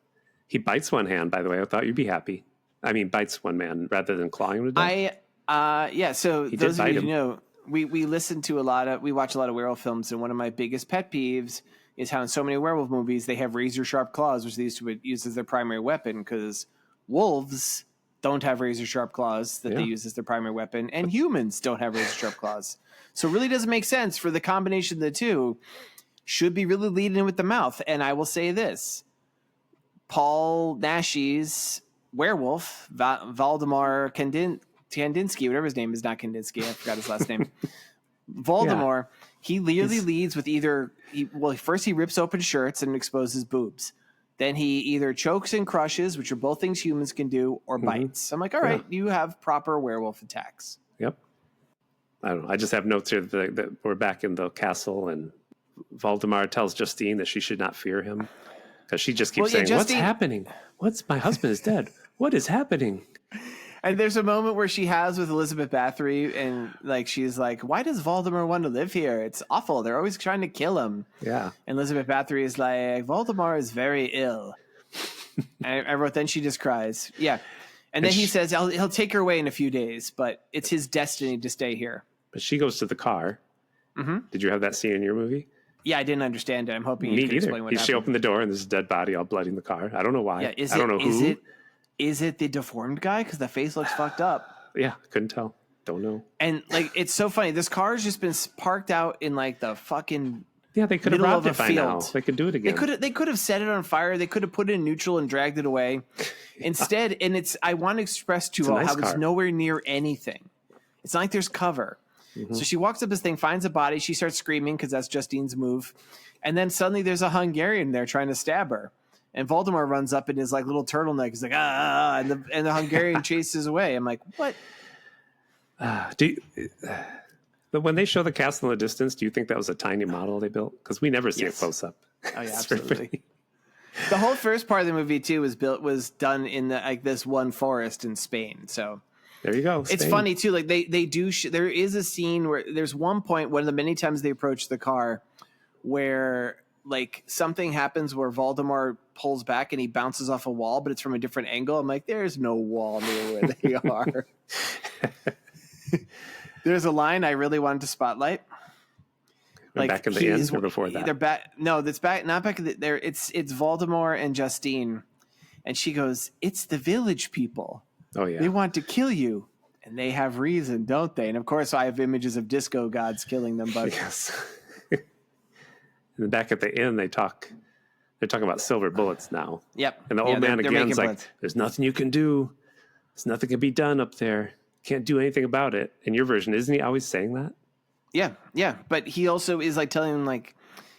He bites one hand, by the way. I thought you'd be happy. I mean, bites one man rather than clawing him to death. So those of you who know, we watch a lot of werewolf films, and one of my biggest pet peeves is how in so many werewolf movies they have razor sharp claws, which they used to use as their primary weapon, because wolves don't have razor sharp claws that they use as their primary weapon, and humans don't have razor sharp claws. So it really doesn't make sense for the combination of the two. Should be really leading in with the mouth. And I will say this. Paul Naschy's werewolf, Valdemar Kandinsky, whatever his name is, not Kandinsky, I forgot his last name. Voldemort, he literally leads with first he rips open shirts and exposes boobs. Then he either chokes and crushes, which are both things humans can do, or bites. I'm like, all right, you have proper werewolf attacks. Yep. I don't know. I just have notes here that we're back in the castle, and Valdemar tells Justine that she should not fear him. Because she just keeps saying, Justine, what's happening? My husband is dead. What is happening? And there's a moment where she has with Elizabeth Bathory, and like she's like, why does Voldemort want to live here? It's awful. They're always trying to kill him. Yeah. And Elizabeth Bathory is like, Voldemort is very ill. And I wrote, then she just cries. Yeah. And then he says he'll take her away in a few days, but it's his destiny to stay here. But she goes to the car. Mm-hmm. Did you have that scene in your movie? Yeah, I didn't understand it. I'm hoping you can explain what happened. She opened the door and there's a dead body all bloody in the car. I don't know why. Yeah, I don't know who. Is it the deformed guy? Because the face looks fucked up. Yeah, couldn't tell. Don't know. And like, it's so funny. This car has just been parked out in like the fucking they could have robbed it by now. They could do it again. They could have set it on fire. They could have put it in neutral and dragged it away. Instead, and I want to express to you all how it's nowhere near anything. It's not like there's cover. Mm-hmm. So she walks up this thing, finds a body. She starts screaming because that's Justine's move. And then suddenly there's a Hungarian there trying to stab her. And Voldemort runs up in his like little turtleneck. He's like, and the Hungarian chases away. I'm like, what? But when they show the castle in the distance, do you think that was a tiny model they built? Because we never see it close up. Oh yeah, absolutely. The whole first part of the movie too was done in this one forest in Spain. So there you go. Spain. It's funny too. Like they do. There is a scene where there's one point, one of the many times they approach the car, where like something happens where Voldemort pulls back and he bounces off a wall, but it's from a different angle. I'm like, there's no wall near where they are. There's a line I really wanted to spotlight. Like back in the end or before that? They're back. No, that's back. Not back there. It's Voldemort and Justine, and she goes, "It's the village people. Oh yeah, they want to kill you, and they have reason, don't they?" And of course, I have images of disco gods killing them. But yes. And back at the inn, they're talking about silver bullets now. Yep. And the old man again's like, "There's nothing you can do. There's nothing can be done up there. Can't do anything about it." In your version, isn't he always saying that? Yeah. But he also is like telling him like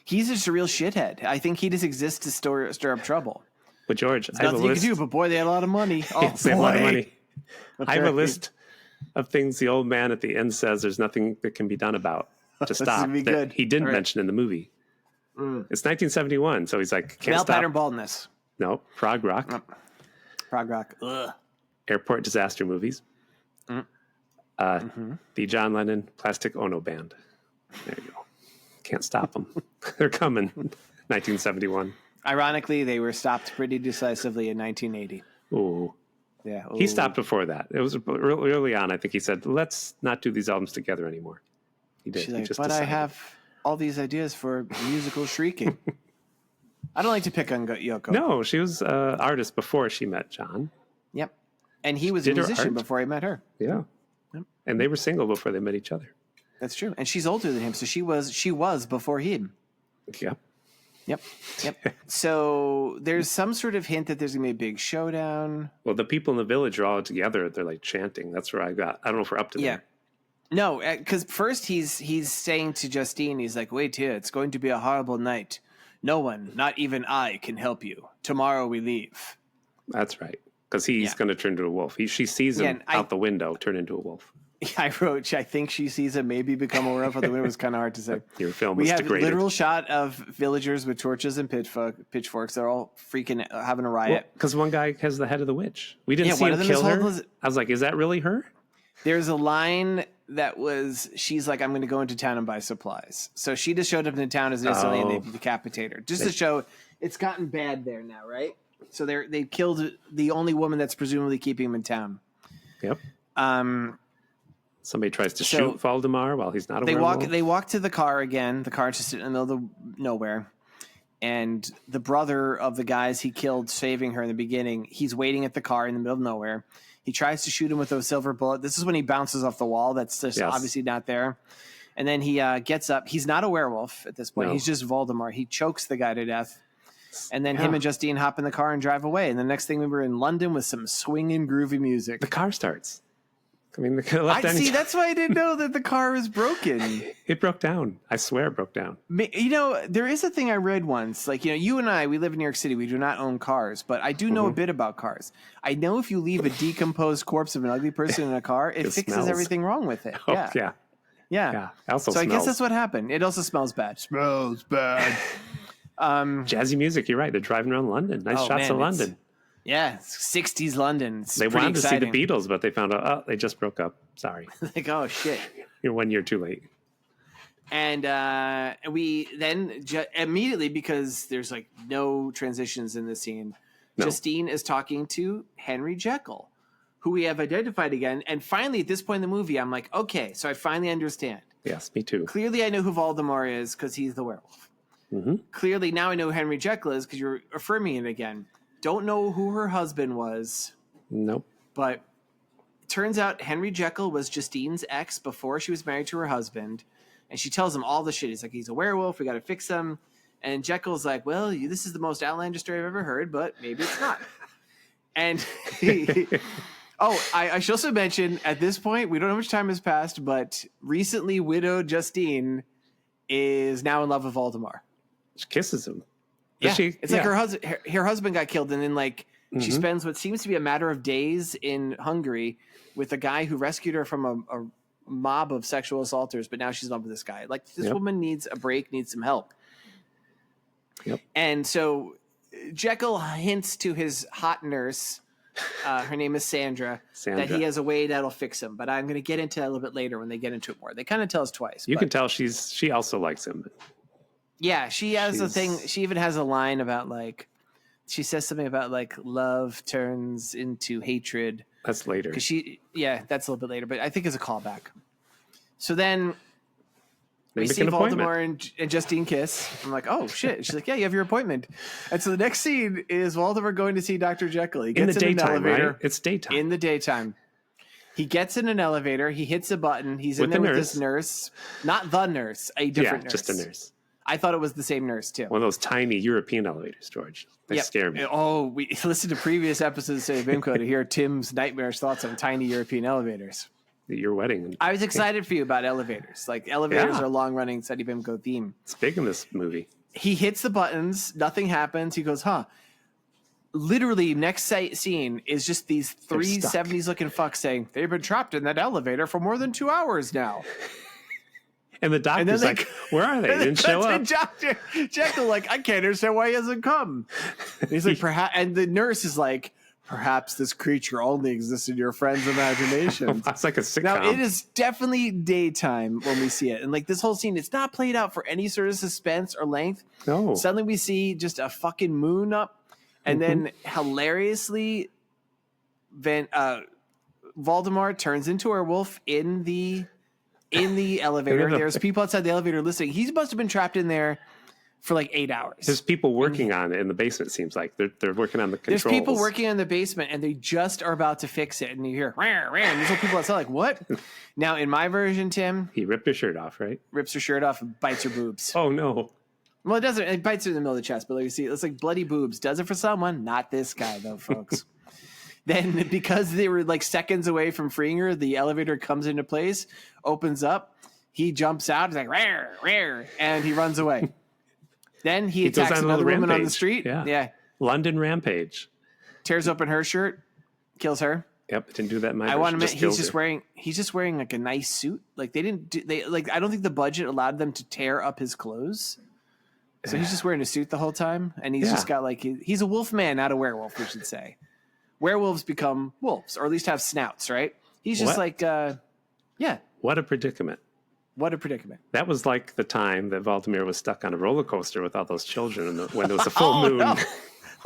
he's just a real shithead. I think he just exists to stir up trouble. But George, there's nothing you can do. But boy, they had a lot of money. Oh, they had a lot of money. I have a list of things the old man at the end says there's nothing that can be done about to stop that he didn't mention in the movie. It's 1971, so he's like, can't male stop. Pattern baldness. No, Prague Rock. Prague Rock. Ugh. Airport disaster movies. The John Lennon Plastic Ono Band. There you go. Can't stop them. They're coming. 1971. Ironically, they were stopped pretty decisively in 1980. Ooh. Yeah. He stopped before that. It was early on. I think he said, let's not do these albums together anymore. He did. She's He like, just but decided. I have all these ideas for musical shrieking. I don't like to pick on Yoko. No, she was an artist before she met John. Yep. And he was a Did her musician art? before he met her. Yeah. Yep. And they were single before they met each other. That's true. And she's older than him, so she was before him. Yeah. Yep. So there's some sort of hint that there's gonna be a big showdown. Well, the people in the village are all together. They're like chanting. That's where I got. I don't know if we're up to there. No, because first he's saying to Justine, he's like, wait here, it's going to be a horrible night. No one, not even I, can help you. Tomorrow we leave. That's right. Because he's going to turn into a wolf. She sees him out the window turn into a wolf. I wrote, I think she sees him maybe become a werewolf. The window was kind of hard to say. Your film we was have degraded. a literal shot of villagers with torches and pitchforks. They're all freaking having a riot. Because one guy has the head of the witch. We didn't see one him of them kill is her. holding- I was like, is that really her? There's a line that was, she's like, I'm going to go into town and buy supplies. So she just showed up in town as instantly and they decapitate her. Just to show it's gotten bad there now, right? So they killed the only woman that's presumably keeping him in town. Yep. Somebody tries to shoot Valdemar while he's not a werewolf. They walk to the car again. The car's just in the middle of nowhere. And the brother of the guys he killed, saving her in the beginning, he's waiting at the car in the middle of nowhere. He tries to shoot him with a silver bullet. This is when he bounces off the wall. That's just obviously not there. And then he gets up. He's not a werewolf at this point. No. He's just Voldemort. He chokes the guy to death. And then him and Justine hop in the car and drive away. And the next thing we were in London with some swinging, groovy music. The car starts. I mean, the left see. That's why I didn't know that the car was broken. It broke down. I swear it broke down. You know, there is a thing I read once. Like, you know, you and I, we live in New York City. We do not own cars, but I do know a bit about cars. I know if you leave a decomposed corpse of an ugly person in a car, it fixes smells. Everything wrong with it. Oh, yeah. Also so smells. I guess that's what happened. It also smells bad. Smells bad. Jazzy music. You're right. They're driving around London. Nice shots of London. Yeah, 60s London. They wanted to see the Beatles, but they found out, they just broke up. Sorry. Like, oh, shit. You're 1 year too late. And we then immediately, because there's like no transitions in the scene, Justine is talking to Henry Jekyll, who we have identified again. And finally, at this point in the movie, I'm like, okay, so I finally understand. Yes, me too. Clearly, I know who Voldemort is because he's the werewolf. Mm-hmm. Clearly, now I know who Henry Jekyll is because you're affirming it again. Don't know who her husband was. Nope. But it turns out Henry Jekyll was Justine's ex before she was married to her husband. And she tells him all the shit. He's like, he's a werewolf. We got to fix him. And Jekyll's like, well, this is the most outlandish story I've ever heard, but maybe it's not. And I should also mention at this point, we don't know how much time has passed, but recently widowed Justine is now in love with Voldemort. She kisses him. Yeah, it's like her husband got killed, and then like she spends what seems to be a matter of days in Hungary with a guy who rescued her from a mob of sexual assaulters, but now she's in love with this guy. Like this woman needs a break, needs some help. Yep. And so Jekyll hints to his hot nurse, her name is Sandra, that he has a way that'll fix him. But I'm going to get into that a little bit later when they get into it more. They kind of tell us twice. You can tell she also likes him. Yeah, she has a thing. She even has a line about like, she says something about like love turns into hatred. That's later. That's a little bit later, but I think it's a callback. So then we see Voldemort and Justine kiss. I'm like, oh shit. She's like, yeah, you have your appointment. And so the next scene is Voldemort going to see Dr. Jekyll. He gets in an elevator. Right? It's daytime. In the daytime. He gets in an elevator. He hits a button. He's in there with this nurse. Not the nurse, a different nurse. Just a nurse. I thought it was the same nurse, too. One of those tiny European elevators, George. They scare me. Oh, we listened to previous episodes of Bimco to hear Tim's nightmarish thoughts on tiny European elevators. Your wedding. I was excited for you about elevators. Like, elevators are a long-running Study Bimco theme. It's big in this movie. He hits the buttons. Nothing happens. He goes, Literally, next scene is just these three 70s-looking fucks saying, they've been trapped in that elevator for more than 2 hours now. And the doctor's like, where are they? They didn't show up. Dr. Jekyll, like, I can't understand why he hasn't come. And he's like, perhaps, and the nurse is like, Perhaps this creature only exists in your friend's imagination. It's like a sitcom. Now, it is definitely daytime when we see it. And like this whole scene, it's not played out for any sort of suspense or length. No. Suddenly we see just a fucking moon up. And then hilariously, Voldemort turns into a werewolf in the elevator. There's people outside the elevator listening. He must have been trapped in there for like 8 hours. There's people working on it in the basement. Seems like they're working on the controls. There's people working in the basement, and they just are about to fix it. And you hear, "Rah, rah," and there's people outside like, what? Now, in my version, Tim, he ripped his shirt off, right? Rips her shirt off and bites her boobs. Oh no! Well, it doesn't. It bites her in the middle of the chest, but like you see, it's like bloody boobs. Does it for someone? Not this guy, though, folks. Then, because they were like seconds away from freeing her, the elevator comes into place, opens up. He jumps out. He's like, "Rah, rah," and he runs away. Then he attacks another woman on the street. Yeah. London rampage. Tears open her shirt, kills her. Yep, didn't do that in my I want to version, admit he's just wearing like a nice suit. Like I don't think the budget allowed them to tear up his clothes. So he's just wearing a suit the whole time, and he's just got like he's a wolf man, not a werewolf, we should say. Werewolves become wolves, or at least have snouts, right? He's just What a predicament. What a predicament. That was like the time that Valdemar was stuck on a roller coaster with all those children when there was a full moon. No.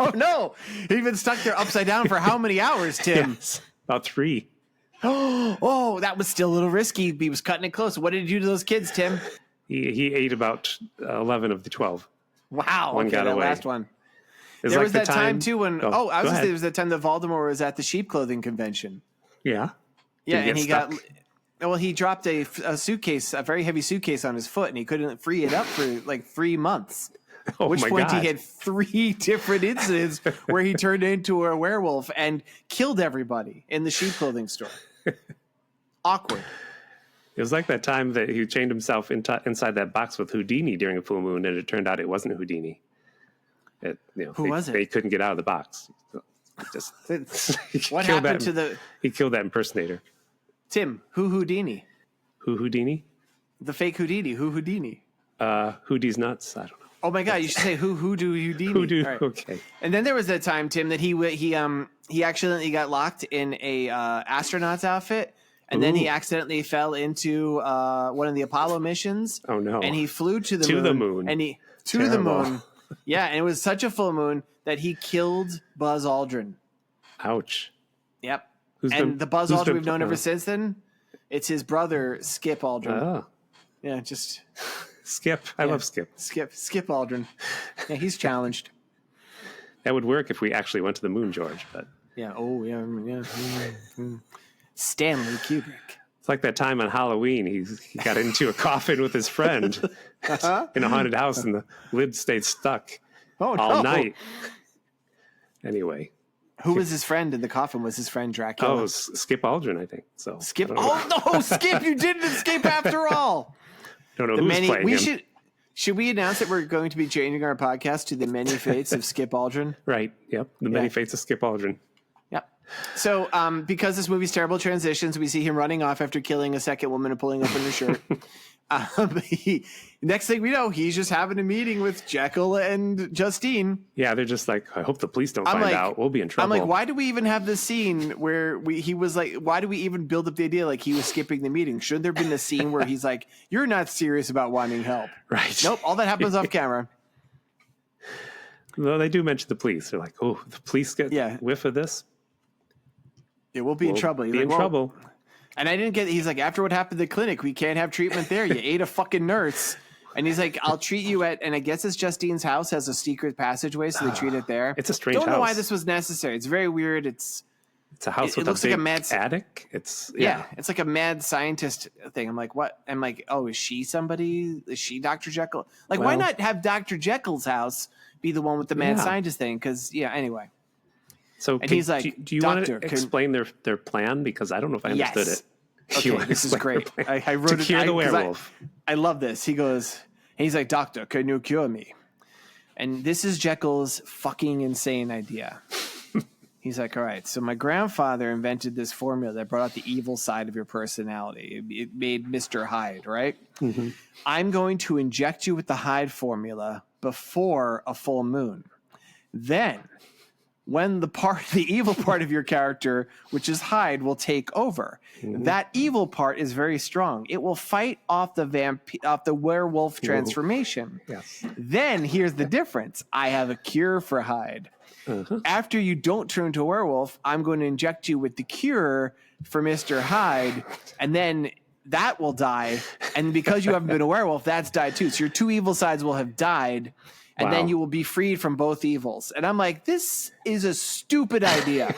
Oh, no. He'd been stuck there upside down for how many hours, Tim? Yes, about 3. Oh, that was still a little risky. He was cutting it close. What did he do to those kids, Tim? He ate about 11 of the 12. Wow. One got away. Last one. There was that time, too, when... I was going to say there was that time that Voldemort was at the sheep clothing convention. Yeah. Yeah, and he got... Well, he dropped a suitcase, a very heavy suitcase on his foot, and he couldn't free it up for like 3 months. At which point he had 3 different incidents where he turned into a werewolf and killed everybody in the sheep clothing store. Awkward. It was like that time that he chained himself inside that box with Houdini during a full moon, and it turned out it wasn't Houdini. Who was it? They couldn't get out of the box. What happened to the... He killed that impersonator. Tim, who Houdini? Who Houdini? The fake Houdini. Who Houdini? Hoodie's nuts. I don't know. Oh my God! You should say who do Houdini? Right. Okay. And then there was that time, Tim, that he accidentally got locked in a astronaut's outfit, and then he accidentally fell into one of the Apollo missions. Oh no! And he flew to the moon. And he to the moon. Yeah, and it was such a full moon that he killed Buzz Aldrin. Ouch. Yep. The Buzz Aldrin we've known ever since then, it's his brother, Skip Aldrin. Oh. Yeah, just... Skip. I love Skip. Skip Aldrin. Yeah, he's challenged. That would work if we actually went to the moon, George, but... Yeah, Stanley Kubrick. It's like that time on Halloween, he got into a coffin with his friend in a haunted house, and the lid stayed stuck all night. Anyway... Who was his friend in the coffin? Was his friend Dracula? Oh, Skip Aldrin, I think. So Skip. Oh no, Skip! You didn't escape after all. Don't know who's playing him. Should we announce that we're going to be changing our podcast to the Many Fates of Skip Aldrin? Right. Yep. The Many Fates of Skip Aldrin. Yep. So, because this movie's terrible transitions, we see him running off after killing a second woman and pulling open her shirt. Next thing we know, he's just having a meeting with Jekyll and Justine. Yeah, they're just like, I hope the police don't find out. We'll be in trouble. I'm like, why do we even have this scene where he was like, why do we even build up the idea like he was skipping the meeting? Shouldn't there have been a scene where he's like, you're not serious about wanting help? Right. Nope, all that happens off camera. Well, they do mention the police. They're like, oh, the police get whiff of this? Yeah, we'll be in trouble. Be in trouble. And I didn't get, he's like, after what happened at the clinic, we can't have treatment there. You ate a fucking nurse. And he's like, I'll treat you and I guess it's Justine's house has a secret passageway, so they treat it there. It's a strange house. Don't know why this was necessary. It's very weird. It's a house with a big attic. It's like a mad scientist thing. I'm like, what? I'm like, oh, is she somebody? Is she Dr. Jekyll? Like, why not have Dr. Jekyll's house be the one with the mad scientist thing? Because, anyway. So he's like, do you want to explain their plan? Because I don't know if I understood it. Okay, this is great. I wrote to cure the werewolf. I love this. He goes, and he's like, doctor, can you cure me? And this is Jekyll's fucking insane idea. He's like, all right, so my grandfather invented this formula that brought out the evil side of your personality. It made Mr. Hyde, right? Mm-hmm. I'm going to inject you with the Hyde formula before a full moon. Then when the evil part of your character, which is Hyde, will take over. That evil part is very strong. It will fight off the werewolf transformation. Yes. Then here's the difference. I have a cure for Hyde. After you don't turn to a werewolf, I'm going to inject you with the cure for Mr. Hyde, and then that will die. And because you haven't been a werewolf, that's died too. So your two evil sides will have died. And then you will be freed from both evils. And I'm like, this is a stupid idea.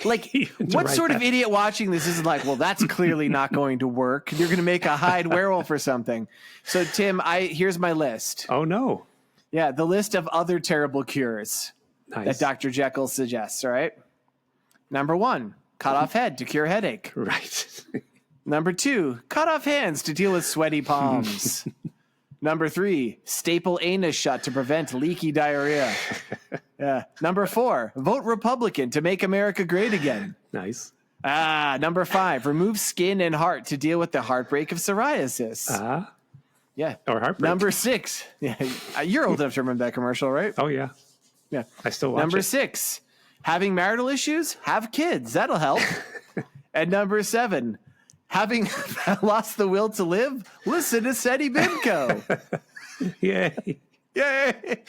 Like, what sort of idiot watching this is like, well, that's clearly not going to work. You're going to make a Hyde werewolf or something. So, Tim, here's my list. Oh, no. Yeah, the list of other terrible cures that Dr. Jekyll suggests, all right? Number 1, cut off head to cure headache. Right. Number 2, cut off hands to deal with sweaty palms. Number 3, staple anus shut to prevent leaky diarrhea. Yeah. Number 4, vote Republican to make America great again. Nice. Number 5, remove skin and heart to deal with the heartbreak of psoriasis. Yeah. Or heartbreak. Number 6, yeah, you're old enough to remember that commercial, right? Oh, yeah. Yeah. I still watch Number it. 6, having marital issues, have kids. That'll help. And number 7, having lost the will to live, listen to Seti Bimco. Yay. Yay!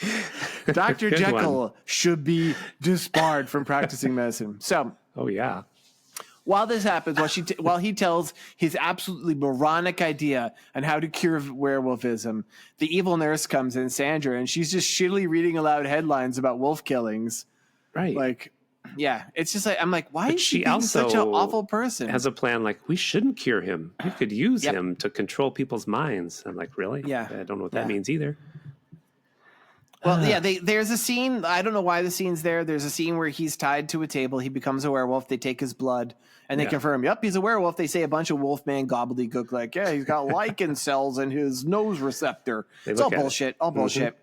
Dr. Good Jekyll one. should be disbarred from practicing medicine. So, Oh, yeah. while this happens, while he tells his absolutely moronic idea on how to cure werewolfism, the evil nurse comes in, Sandra, and she's just shittily reading aloud headlines about wolf killings. Right. Like, yeah, it's just like, I'm like, why But is she she being such an also awful person? has a plan like, we shouldn't cure him. We could use him to control people's minds. I'm like, really? Yeah. I don't know what that means either. Well, yeah, there's a scene. I don't know why the scene's there. There's a scene where he's tied to a table. He becomes a werewolf. They take his blood and they confirm, yep, he's a werewolf. They say a bunch of Wolfman gobbledygook like, yeah, he's got lichen cells in his nose receptor. It's all bullshit. All bullshit.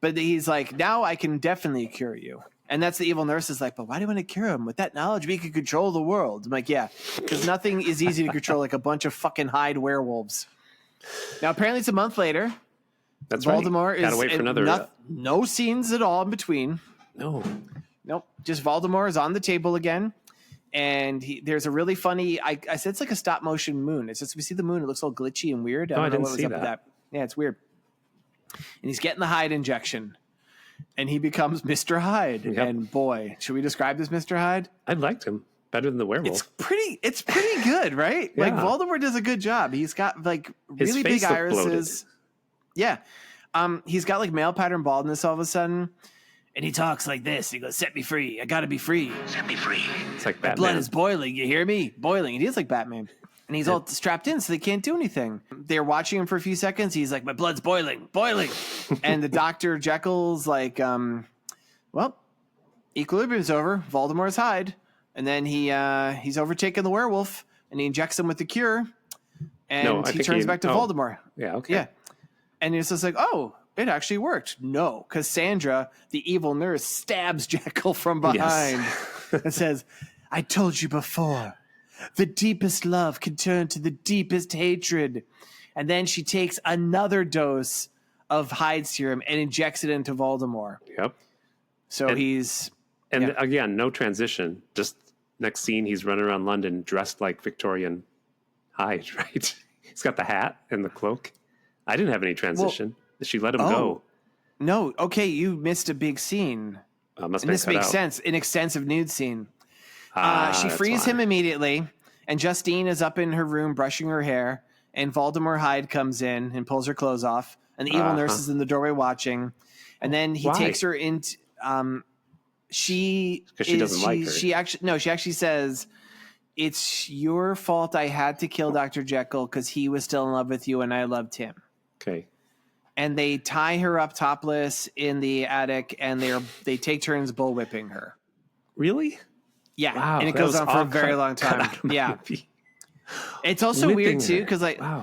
But he's like, now I can definitely cure you. And that's the evil nurse is like, but why do you want to cure him? With that knowledge, we could control the world. I'm like, yeah, because nothing is easy to control like a bunch of fucking Hyde werewolves. Now, apparently it's a month later. That's Voldemort right. Gotta wait for another. No scenes at all in between. No. Nope. Just Voldemort is on the table again. And there's a really funny, I said it's like a stop motion moon. It's just, we see the moon. It looks all glitchy and weird. I don't know what was up with that. Yeah, it's weird. And he's getting the Hyde injection. And he becomes Mr. Hyde. Yep. And boy, should we describe this Mr. Hyde? I liked him better than the werewolf. It's pretty good, right? Yeah. Like Voldemort does a good job. He's got like His really face big looked irises. Yeah. He's got like male pattern baldness all of a sudden. And he talks like this. He goes, set me free. I got to be free. Set me free. It's like Batman. Blood is boiling. You hear me? Boiling. And he is like Batman. And he's all strapped in, so they can't do anything. They're watching him for a few seconds. He's like, my blood's boiling, boiling. And the Dr. Jekyll's like, well, equilibrium's over. Voldemort's Hyde. And then he's overtaken the werewolf, and he injects him with the cure. And he turns back to Voldemort. Yeah, okay. Yeah. And it's just like, oh, it actually worked. No, because Sandra, the evil nurse, stabs Jekyll from behind and says, I told you before. The deepest love can turn to the deepest hatred. And then she takes another dose of Hyde serum and injects it into Voldemort. Yep. So he's... And again, no transition. Just next scene, he's running around London dressed like Victorian Hyde, right? He's got the hat and the cloak. I didn't have any transition. She let him go. No, okay, you missed a big scene. And this makes sense. An extensive nude scene. She frees him immediately, and Justine is up in her room brushing her hair, and Voldemort Hyde comes in and pulls her clothes off, and the evil nurse is in the doorway watching, and then he takes her into because she doesn't like her. She actually says, it's your fault I had to kill Dr. Jekyll because he was still in love with you and I loved him. Okay. And they tie her up topless in the attic, and they take turns bullwhipping her. Really? Yeah, wow, and it goes on for a very long time. Yeah, it's also weird too because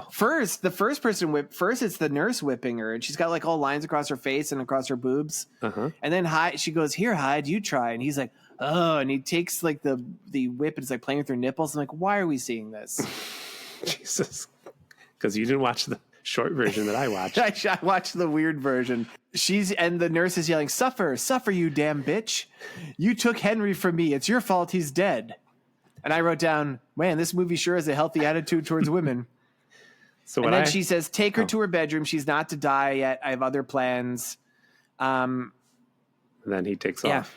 first it's the nurse whipping her, and she's got like all lines across her face and across her boobs. And then Hyde, she goes, "Here, Hyde, you try," and he's like, "Oh," and he takes like the whip and is like playing with her nipples. I'm like, why are we seeing this? Jesus, because you didn't watch the short version that I watched. I watched the weird version. And the nurse is yelling, "Suffer, suffer, you damn bitch. You took Henry from me. It's your fault he's dead." And I wrote down, man, this movie sure has a healthy attitude towards women. So and then she says, take her to her bedroom. She's not to die yet. I have other plans. Then he takes off.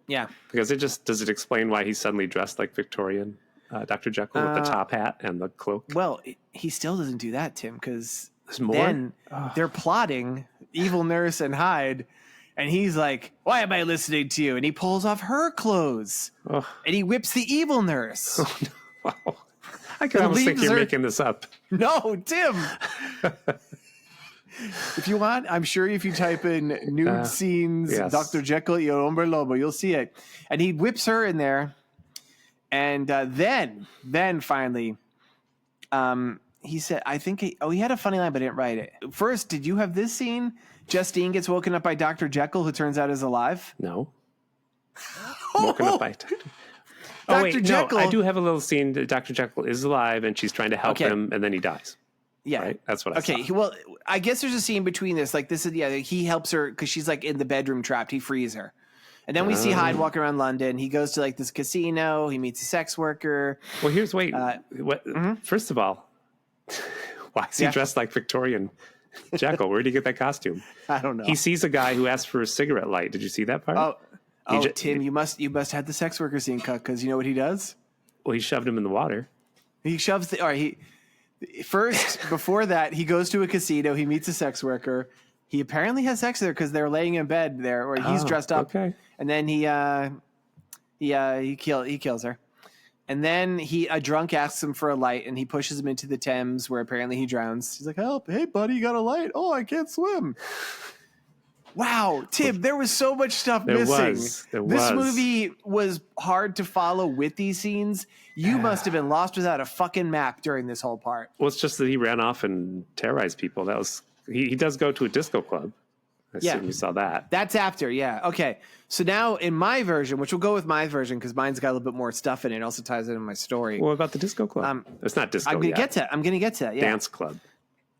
Yeah. Because does it explain why he's suddenly dressed like Victorian Dr. Jekyll with the top hat and the cloak? Well, he still doesn't do that, Tim, because more? Then they're plotting, evil nurse and Hyde, and he's like, why am I listening to you? And he pulls off her clothes, and he whips the evil nurse. Oh, no. Wow. I can almost think you're making this up. No, Tim. If you want, I'm sure if you type in nude scenes, yes. Dr. Jekyll y Hombre Lobo, you'll see it. And he whips her in there. And then finally, he said, I think he had a funny line, but I didn't write it. First, did you have this scene? Justine gets woken up by Dr. Jekyll, who turns out is alive. No. Woken up by Dr. Jekyll. No, I do have a little scene that Dr. Jekyll is alive and she's trying to help him, and then he dies. Yeah. Right? That's what I saw. Okay. Well, I guess there's a scene between this. Like, this is, he helps her because she's like in the bedroom trapped. He frees her. And then we see Hyde walk around London. He goes to like this casino. He meets a sex worker. Well, first of all, why is he dressed like Victorian Jekyll? Where did he get that costume? I don't know. He sees a guy who asks for a cigarette light. Did you see that part? Tim, you must have the sex worker scene cut because you know what he does? Well, he shoved him in the water. He shoves before that, he goes to a casino. He meets a sex worker. He apparently has sex there because they're laying in bed there, or he's dressed up. Okay. And then he kills her. And then a drunk asks him for a light, and he pushes him into the Thames, where apparently he drowns. He's like, "Help! Hey, buddy, you got a light? Oh, I can't swim." Wow, Tim, there was so much stuff missing. This movie was hard to follow with these scenes. You must have been lost without a fucking map during this whole part. Well, it's just that he ran off and terrorized people. That was he does go to a disco club. I assume you saw that. That's after, yeah. Okay, so now in my version, which we'll go with my version because mine's got a little bit more stuff in it. It also ties into my story. What about the disco club? It's not disco. I'm going to get to that. Yeah. Dance club.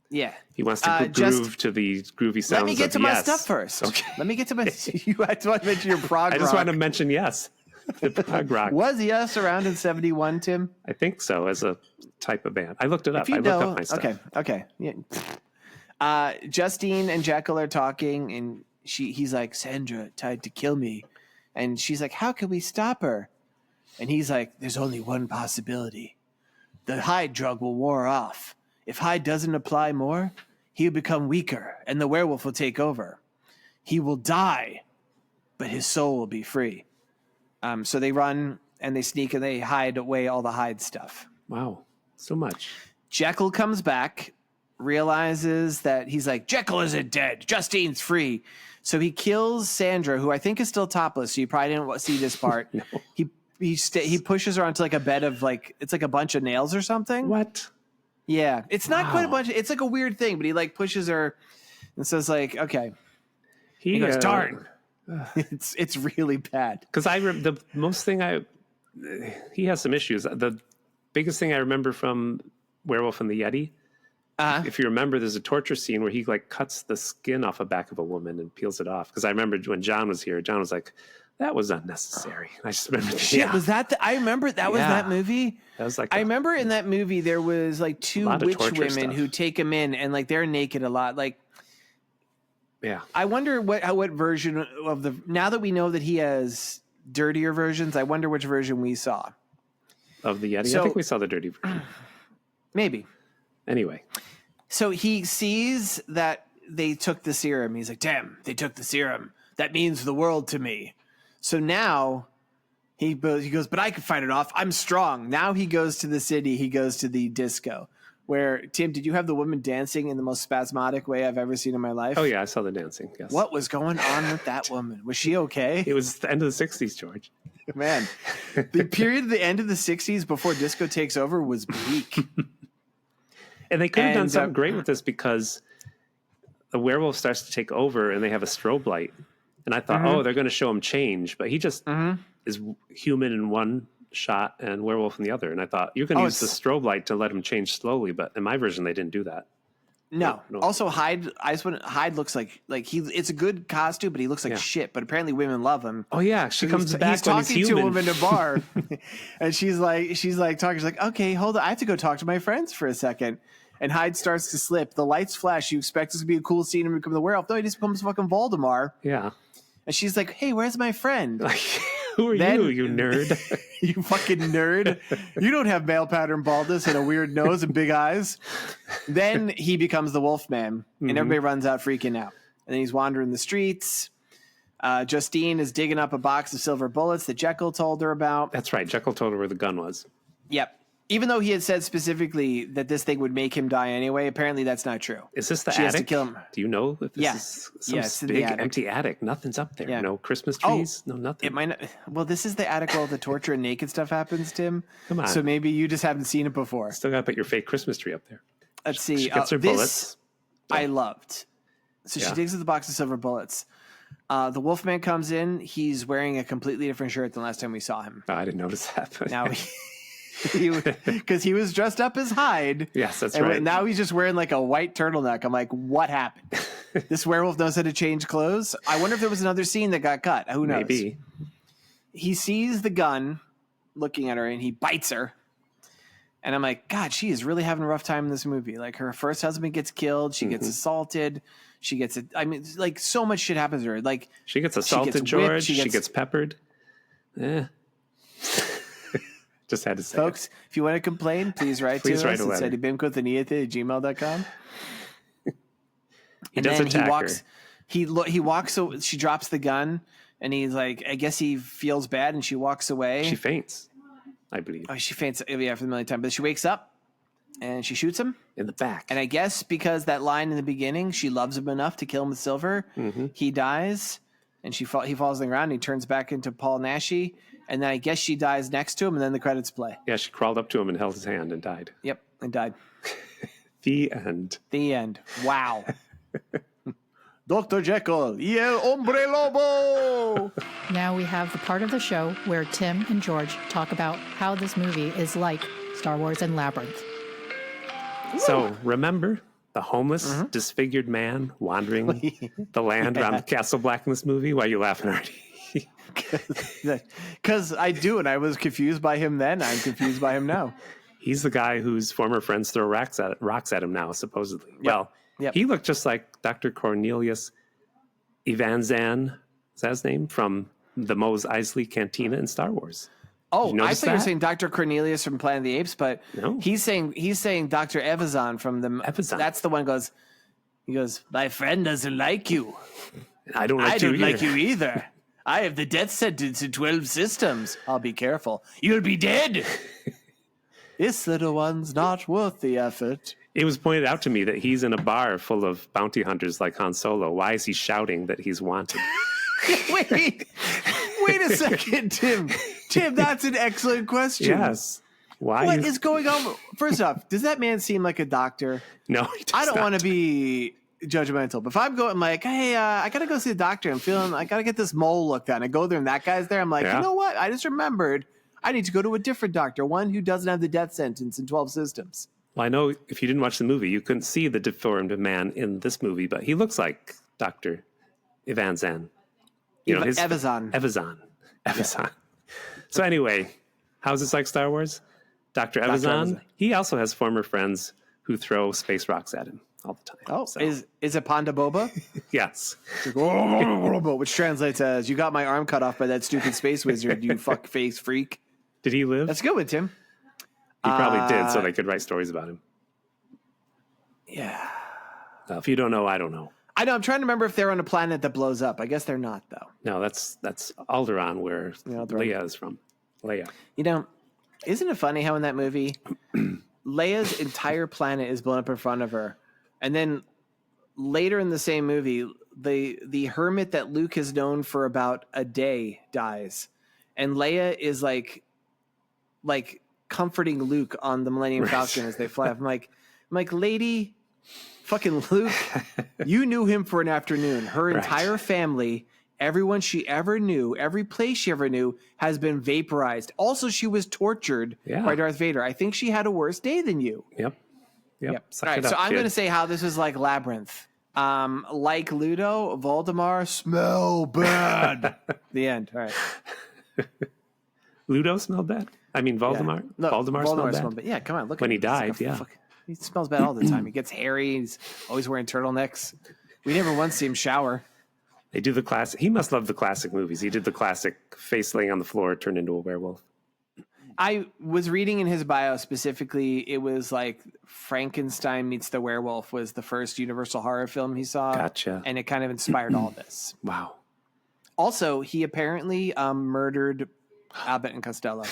Yeah. He wants to groove to the groovy sounds. Let me get to my stuff first. Okay. Let me get to my. You just want to mention your prog rock. I just want to mention Yes. The prog rock. Was Yes around in 71, Tim? I think so, as a type of band. I looked it up. I looked up my stuff. Okay. Yeah. Justine and Jekyll are talking, and he's like, Sandra tried to kill me. And she's like, how can we stop her? And he's like, there's only one possibility. The Hyde drug will wear off. If Hyde doesn't apply more, he'll become weaker, and the werewolf will take over. He will die, but his soul will be free. So they run, and they sneak, and they hide away all the Hyde stuff. Wow, so much. Jekyll comes back, realizes that he's like, Jekyll isn't dead. Justine's free. So he kills Sandra, who I think is still topless, so you probably didn't see this part. No. He pushes her onto like a bed of it's like a bunch of nails or something. What? Yeah, it's not quite a bunch. It's like a weird thing, but he like pushes her and says like, "Okay." He goes, "Darn, it's really bad." Because the most thing he has some issues. The biggest thing I remember from Werewolf and the Yeti, if you remember, there's a torture scene where he like cuts the skin off the back of a woman and peels it off. Because I remember when John was here, John was like, that was unnecessary. I just remember. Was that? I remember that was that movie. That was like. I remember in that movie there was like two witch women who take him in and like they're naked a lot. Like, yeah. I wonder what version of the. Now that we know that he has dirtier versions, I wonder which version we saw of the Yeti. I think we saw the dirty version. Maybe. Anyway, so he sees that they took the serum. He's like, "Damn, they took the serum. That means the world to me." So now he goes, but I can fight it off. I'm strong. Now he goes to the city. He goes to the disco where, Tim, did you have the woman dancing in the most spasmodic way I've ever seen in my life? Oh, yeah, I saw the dancing. Yes. What was going on with that woman? Was she okay? It was the end of the 60s, George. Man, the period of the end of the 60s before disco takes over was bleak. And they could have done something great with this because the werewolf starts to take over and they have a strobe light. And I thought, they're going to show him change. But he just is human in one shot and werewolf in the other. And I thought, you're going to use the strobe light to let him change slowly. But in my version, they didn't do that. No. No. Also, Hyde. Hyde looks like he. It's a good costume, but he looks like shit. But apparently, women love him. Oh yeah, she comes back. He's talking when he's to a human. woman in a bar, and she's like talking. She's like, okay, hold on, I have to go talk to my friends for a second. And Hyde starts to slip. The lights flash. You expect this to be a cool scene and become the werewolf. No, he just becomes fucking Voldemort. Yeah. And she's like, hey, where's my friend? Like, who are you nerd? You fucking nerd. You don't have male pattern baldness and a weird nose and big eyes. Then he becomes the Wolfman, and everybody runs out freaking out. And then he's wandering the streets. Justine is digging up a box of silver bullets that Jekyll told her about. That's right. Jekyll told her where the gun was. Yep. Even though he had said specifically that this thing would make him die anyway, apparently that's not true. Is this the She has attic? to kill him. Do you know if this is some big empty attic? Nothing's up there. Yeah. No Christmas trees. No nothing. It might not. Well, this is the attic where all the torture and naked stuff happens, Tim. Come on. So maybe you just haven't seen it before. Still got to put your fake Christmas tree up there. Let's see. She gets her this bullets. I loved. So she digs at the box of silver bullets. The Wolfman comes in. He's wearing a completely different shirt than last time we saw him. Oh, I didn't notice that. But Now because he was dressed up as Hyde. Yes, that's and right. Now he's just wearing like a white turtleneck. I'm like, what happened? This werewolf knows how to change clothes. I wonder if there was another scene that got cut. Who knows? Maybe. He sees the gun looking at her and he bites her. And I'm like, God, she is really having a rough time in this movie. Like her first husband gets killed. She gets assaulted. She gets it. I mean, like so much shit happens to her. Like She gets assaulted, whipped, George. she She gets- gets peppered. Yeah. Just had to say folks, if you want to complain, please write Please to write us a at letter. sedibimkothaniate@gmail.com. He does attack her. He walks. So she drops the gun, and he's like, I guess he feels bad, and she walks away. She faints, I believe. Oh, she faints for the millionth time, but she wakes up, and she shoots him. In the back. And I guess because that line in the beginning, she loves him enough to kill him with silver. He dies, and he falls on the ground. And he turns back into Paul Naschy, and then I guess she dies next to him, and then the credits play. Yeah, she crawled up to him and held his hand and died. Yep, and died. The end. The end. Wow. Dr. Jekyll, yeah, Hombre Lobo. Now we have the part of the show where Tim and George talk about how this movie is like Star Wars and Labyrinth. So remember the homeless, disfigured man wandering the land around the Castle Black in this movie? Why are you laughing already? Because I do, and I was confused by him then. I'm confused by him now. He's the guy whose former friends throw rocks at him now, supposedly. Well, he looked just like Dr. Cornelius Evanzan, is that his name? From the Mos Eisley Cantina in Star Wars. Oh, I notice thought you were that? saying Dr. Cornelius from Planet of the Apes, but No. he's saying Dr. Evazan from the. Evazan. That's the one. He goes, my friend doesn't like you. I don't like I you don't either. like you either. I have the death sentence in 12 systems. I'll be careful. You'll be dead. This little one's not worth the effort. It was pointed out to me that he's in a bar full of bounty hunters like Han Solo. Why is he shouting that he's wanted? Wait a second, Tim. Tim, that's an excellent question. Yes. Why? What is going on? First off, does that man seem like a doctor? No, he does I don't not. want to be judgmental, but if I'm going, I'm like, hey, I got to go see the doctor. I'm feeling, I got to get this mole looked at. And I go there and that guy's there. I'm like, Yeah. you know what? I just remembered I need to go to a different doctor, one who doesn't have the death sentence in 12 systems. Well, I know if you didn't watch the movie, you couldn't see the deformed man in this movie, but he looks like Dr. Evanzan. Evazan. Evazan. So anyway, how's this like Star Wars? Dr. Evazan. Evazan, he also has former friends who throw space rocks at him all the time. Oh, So, is it Ponda Boba? yes. Which translates as, you got my arm cut off by that stupid space wizard, you fuck face freak. Did he live? That's a good one, Tim. He probably did, so they could write stories about him. Yeah. If you don't know, I don't know. I know. I'm trying to remember if they're on a planet that blows up. I guess they're not, though. No, that's Alderaan, where Alderaan. Leia is from. Leia. You know, isn't it funny how in that movie, Leia's entire planet is blown up in front of her, and then later in the same movie, the hermit that Luke has known for about a day dies, and Leia is like comforting Luke on the Millennium Falcon as they fly up. I'm like, lady, fucking Luke, you knew him for an afternoon. Her entire family, everyone she ever knew, every place she ever knew has been vaporized. Also, she was tortured by Darth Vader. I think she had a worse day than you. Yep. Yep. All right, so I'm going to say how this is like Labyrinth. Like Ludo, Voldemar, smell bad. The end. All right. Ludo smelled bad? I mean, Voldemar? Yeah. No, Voldemar smelled bad? Yeah, come on. Look When at he him. died, He's like yeah. he smells bad all the time. He gets hairy. He's always wearing turtlenecks. We never once see him shower. They do the classic. He must love the classic movies. He did the classic face laying on the floor, turned into a werewolf. I was reading in his bio specifically, it was like Frankenstein meets the werewolf was the first Universal horror film he saw. Gotcha. And it kind of inspired all this. Wow. Also, he apparently murdered Abbott and Costello.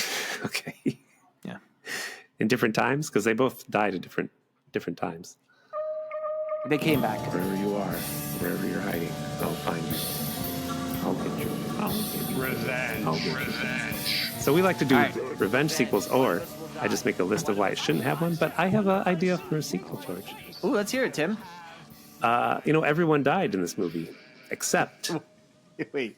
Okay. Yeah. In different times? Because they both died at different times. They came back. Wherever you are, wherever you're hiding, I'll find you. I'll get you. I'll get you. Revenge. I'll get you. Revenge. So we like to do All right. revenge sequels, or I just make a list of why it shouldn't have one, but I have an idea for a sequel, George. Ooh, let's hear it, Tim. Everyone died in this movie, except Wait.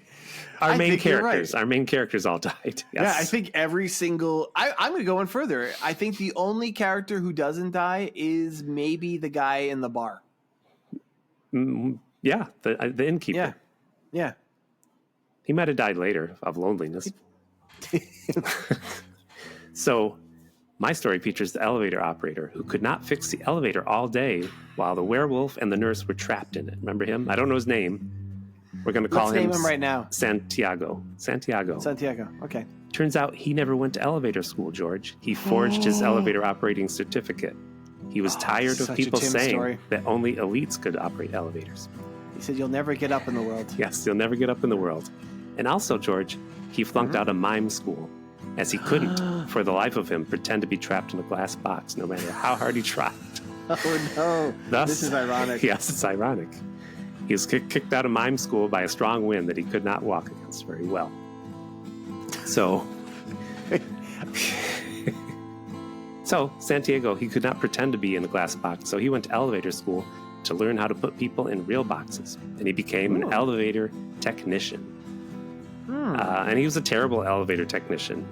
our I main think you're characters. right. Our main characters all died. Yes. Yeah, I think every single... I'm going to go one further. I think the only character who doesn't die is maybe the guy in the bar. Yeah, the innkeeper. Yeah. Yeah. He might have died later of loneliness. So, my story features the elevator operator who could not fix the elevator all day while the werewolf and the nurse were trapped in it. Remember him? I don't know his name. We're going to call Let's him name him right now. Santiago. Santiago. Okay. Turns out he never went to elevator school, George. He forged his elevator operating certificate. He was tired of such a people Tim saying story. that only elites could operate elevators. He said, you'll never get up in the world. Yes, you'll never get up in the world. And also, George, he flunked out of mime school, as he couldn't, for the life of him, pretend to be trapped in a glass box, no matter how hard he tried. Oh, no. Thus, This is ironic. Yes, it's ironic. He was kicked out of mime school by a strong wind that he could not walk against very well. So, Santiago, he could not pretend to be in a glass box, so he went to elevator school to learn how to put people in real boxes, and he became an elevator technician. And he was a terrible elevator technician.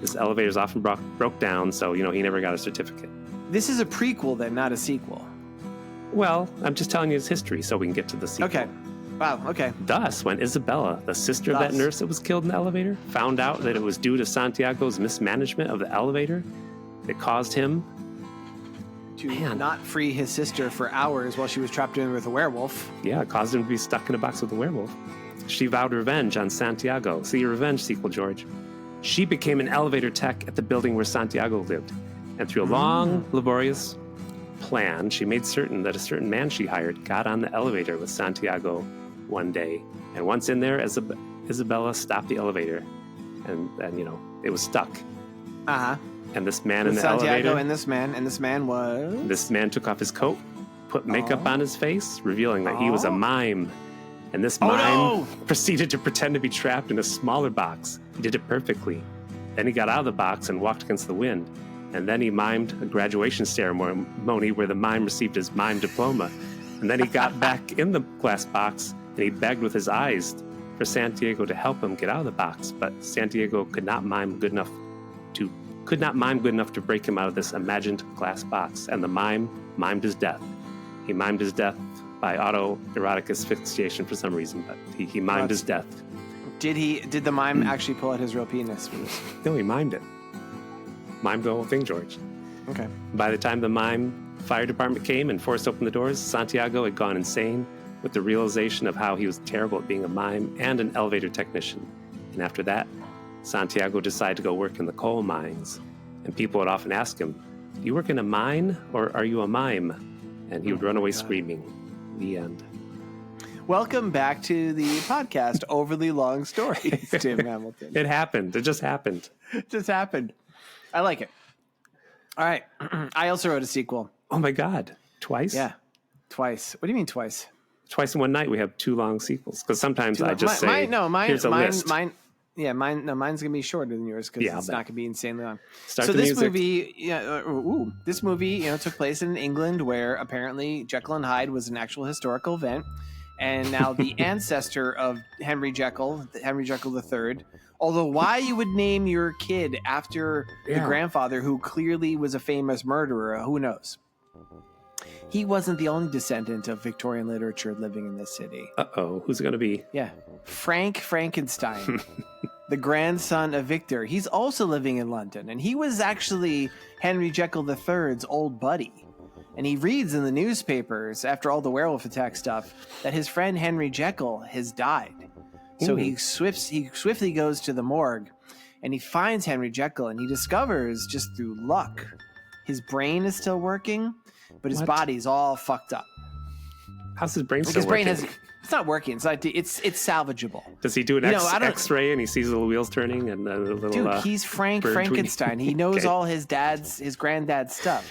His elevators often broke down, so he never got a certificate. This is a prequel, then, not a sequel. Well, I'm just telling you his history so we can get to the sequel. Okay. Wow, okay. Thus, when Isabella, the sister of that nurse that was killed in the elevator, found out that it was due to Santiago's mismanagement of the elevator, it caused him to not free his sister for hours while she was trapped in with a werewolf. Yeah, it caused him to be stuck in a box with a werewolf. She vowed revenge on Santiago. See your revenge sequel, George. She became an elevator tech at the building where Santiago lived. And through a long, laborious plan, she made certain that a certain man she hired got on the elevator with Santiago one day. And once in there, Isabella stopped the elevator. And it was stuck. Uh-huh. And this man With in the Santiago elevator... and this man was... This man took off his coat, put makeup on his face, revealing that he was a mime. And this mime proceeded to pretend to be trapped in a smaller box. He did it perfectly. Then he got out of the box and walked against the wind. And then he mimed a graduation ceremony where the mime received his mime diploma. And then he got back in the glass box and he begged with his eyes for Santiago to help him get out of the box. But Santiago could not mime good enough to break him out of this imagined glass box. And the mime mimed his death. He mimed his death by autoerotic asphyxiation for some reason, but he mimed his death. Did the mime actually pull out his real penis for this? No, he mimed it. Mimed the whole thing, George. Okay. By the time the mime fire department came and forced open the doors, Santiago had gone insane with the realization of how he was terrible at being a mime and an elevator technician. And after that, Santiago decided to go work in the coal mines. And people would often ask him, "Do you work in a mine or are you a mime?" And he would run away screaming. The end. Welcome back to the podcast, Overly Long Stories, Tim Hamilton. It happened. It just happened. It just happened. I like it. All right. I also wrote a sequel. Oh my God. Twice? Yeah. Twice. What do you mean twice? Twice in one night we have 2 long sequels. Because sometimes I just mine's here's a list. Mine's going to be shorter than yours because it's not going to be insanely long. Start so the this music. this movie, took place in England where apparently Jekyll and Hyde was an actual historical event. And now the ancestor of Henry Jekyll III, although why you would name your kid after the grandfather who clearly was a famous murderer, who knows? He wasn't the only descendant of Victorian literature living in this city. Uh-oh, who's it going to be? Yeah. Frank Frankenstein, the grandson of Victor. He's also living in London, and he was actually Henry Jekyll III's old buddy. And he reads in the newspapers, after all the werewolf attack stuff, that his friend Henry Jekyll has died. So he swiftly goes to the morgue, and he finds Henry Jekyll, and he discovers, just through luck, his brain is still working, but his body's all fucked up. How's his brain still His brain working? it's not working. It's salvageable. Does he do an X-ray and he sees the wheels turning and a little? Dude, he's Frank Frankenstein. He knows all his granddad's stuff.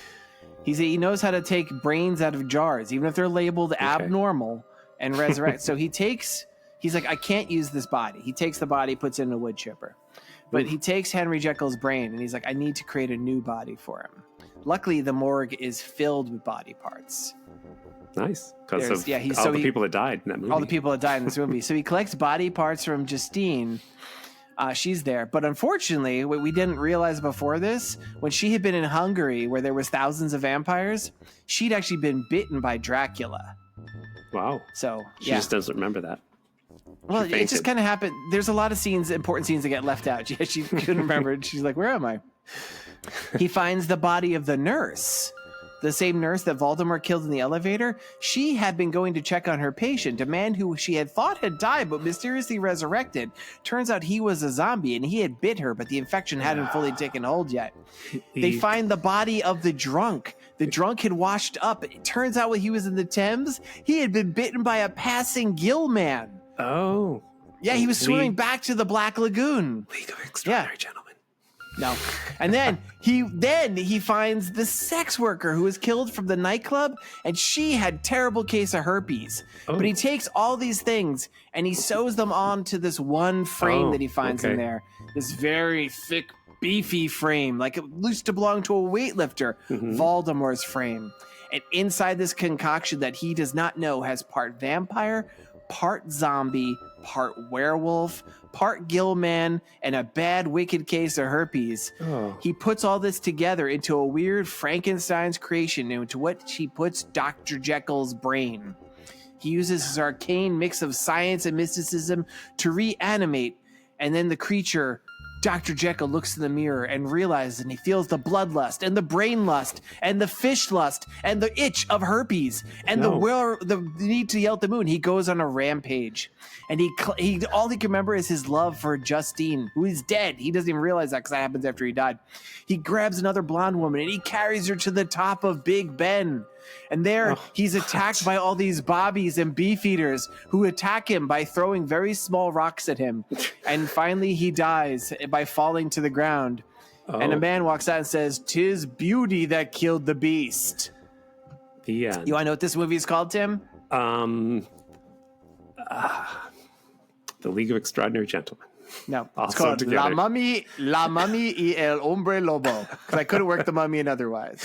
He knows how to take brains out of jars, even if they're labeled abnormal, and resurrect. So he's like, I can't use this body. He takes the body, puts it in a wood chipper. But he takes Henry Jekyll's brain, and he's like, I need to create a new body for him. Luckily, the morgue is filled with body parts. Nice. Because of all the people that died in that movie. All the people that died in this movie. So he collects body parts from Justine. She's there. But unfortunately, what we didn't realize before this, when she had been in Hungary, where there was thousands of vampires, she'd actually been bitten by Dracula. Wow. So, she just doesn't remember that. Well, it just kind of happened. There's a lot of important scenes that get left out. She couldn't remember it. She's like, where am I? He finds the body of the nurse, the same nurse that Voldemort killed in the elevator. She had been going to check on her patient, a man who she had thought had died but mysteriously resurrected. Turns out he was a zombie, and he had bit her, but the infection hadn't fully taken hold yet. They find the body of the drunk. The drunk had washed up. It turns out when he was in the Thames, he had been bitten by a passing gill man. Oh. Yeah, he was swimming back to the Black Lagoon. League of Extraordinary Gentlemen. No. And then he finds the sex worker who was killed from the nightclub, and she had terrible case of herpes. Oh. But he takes all these things and he sews them onto this one frame that he finds in there. This very thick, beefy frame, like it used to belong to a weightlifter, Voldemort's frame. And inside this concoction that he does not know has part vampire, part zombie, part werewolf, part gillman, and a bad, wicked case of herpes. Oh. He puts all this together into a weird Frankenstein's creation, into what he puts Dr. Jekyll's brain. He uses his arcane mix of science and mysticism to reanimate, and then the creature, Dr. Jekyll, looks in the mirror and realizes, and he feels the bloodlust and the brain lust and the fish lust and the itch of herpes and the need to yell at the moon. He goes on a rampage, and he all he can remember is his love for Justine, who is dead. He doesn't even realize that because that happens after he died. He grabs another blonde woman and he carries her to the top of Big Ben. And there he's attacked by all these bobbies and beefeaters who attack him by throwing very small rocks at him. And finally he dies by falling to the ground. Oh. And a man walks out and says, "'Tis beauty that killed the beast." The end. You want to know what this movie is called, Tim? The League of Extraordinary Gentlemen. No, it's called La Mummy y el Hombre Lobo. Because I couldn't work the mummy in otherwise.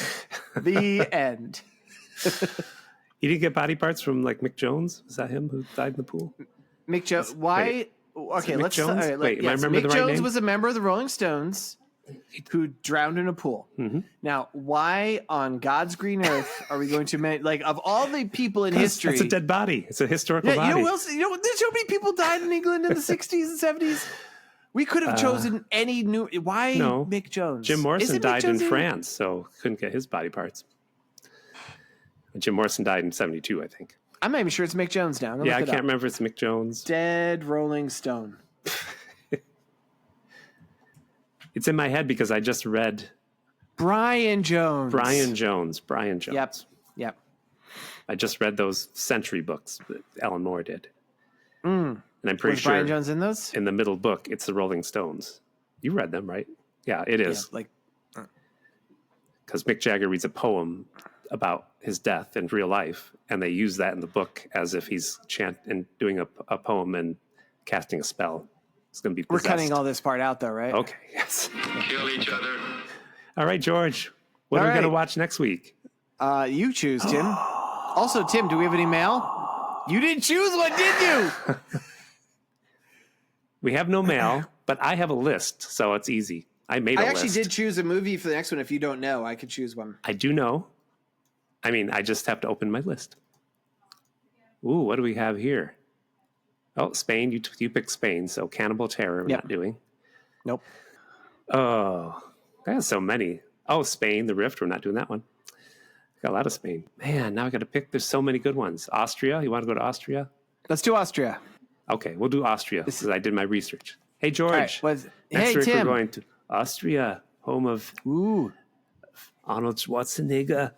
The end. You didn't get body parts from like Mick Jones? Was that him who died in the pool? Mick Jones. Why? Okay, let's. Am I remembering Mick the right Jones name? was a member of the Rolling Stones who drowned in a pool. Mm-hmm. Now, why on God's green earth are we going to like of all the people in history? It's a dead body. It's a historical body. There's so many people died in England in the 60s and 70s. We could have chosen any new. Why Mick Jones? Jim Morrison died in France, so couldn't get his body parts. Jim Morrison died in 1972, I think. I'm not even sure it's Mick Jones now. I can't remember if it's Mick Jones. Dead Rolling Stone. It's in my head because I just read Brian Jones. Brian Jones. Yep. I just read those Century books that Alan Moore did. And I'm pretty sure Brian Jones in those? In the middle book, it's the Rolling Stones. You read them, right? Yeah, it is. Because Mick Jagger reads a poem about his death in real life, and they use that in the book as if he's doing a poem and casting a spell. It's going to be possessed. We're cutting all this part out, though, right? Okay, yes. Kill each other. All right, George. What are we going to watch next week? You choose, Tim. Also, Tim, do we have any mail? You didn't choose one, did you? We have no mail, but I have a list, so it's easy. I made a list. I actually did choose a movie for the next one. If you don't know, I could choose one. I do know. I mean, I just have to open my list. Ooh, what do we have here? Oh, Spain. You picked Spain, so Cannibal Terror we're not doing. Nope. Oh, I have so many. Oh, Spain, The Rift. We're not doing that one. Got a lot of Spain. Man, now I got to pick. There's so many good ones. Austria. You want to go to Austria? Let's do Austria. Okay, we'll do Austria because I did my research. Hey, George. Right, next week Tim. we're going to Austria, home of Arnold Schwarzenegger.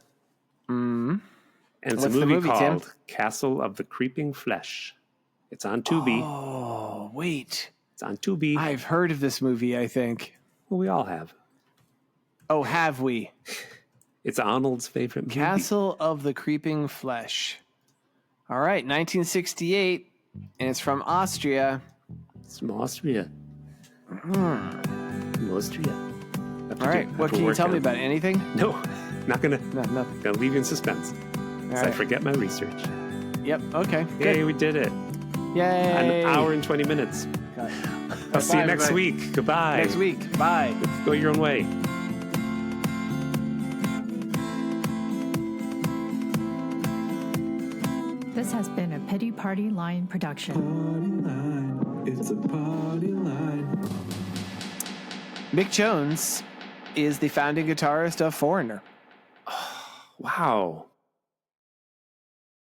And it's What's a the movie movie, called Tim? Castle of the Creeping Flesh. It's on Tubi. Oh, wait. It's on Tubi. I've heard of this movie, I think. Well, we all have. Oh, have we? It's Arnold's favorite movie. Castle of the Creeping Flesh. All right, 1968, and it's from Austria. It's from Austria. From Austria. All right, what can you tell me about it? Anything? No, not gonna. No, nothing. Gonna leave you in suspense. All right. I forget my research. Yep, okay, Yay, good. we did it. Yay. An hour and 20 minutes. I'll see you next everybody. week. Goodbye. Next week. Bye. Go your own way. This has been a Pity Party Line production. It's a party line. Mick Jones is the founding guitarist of Foreigner. Wow.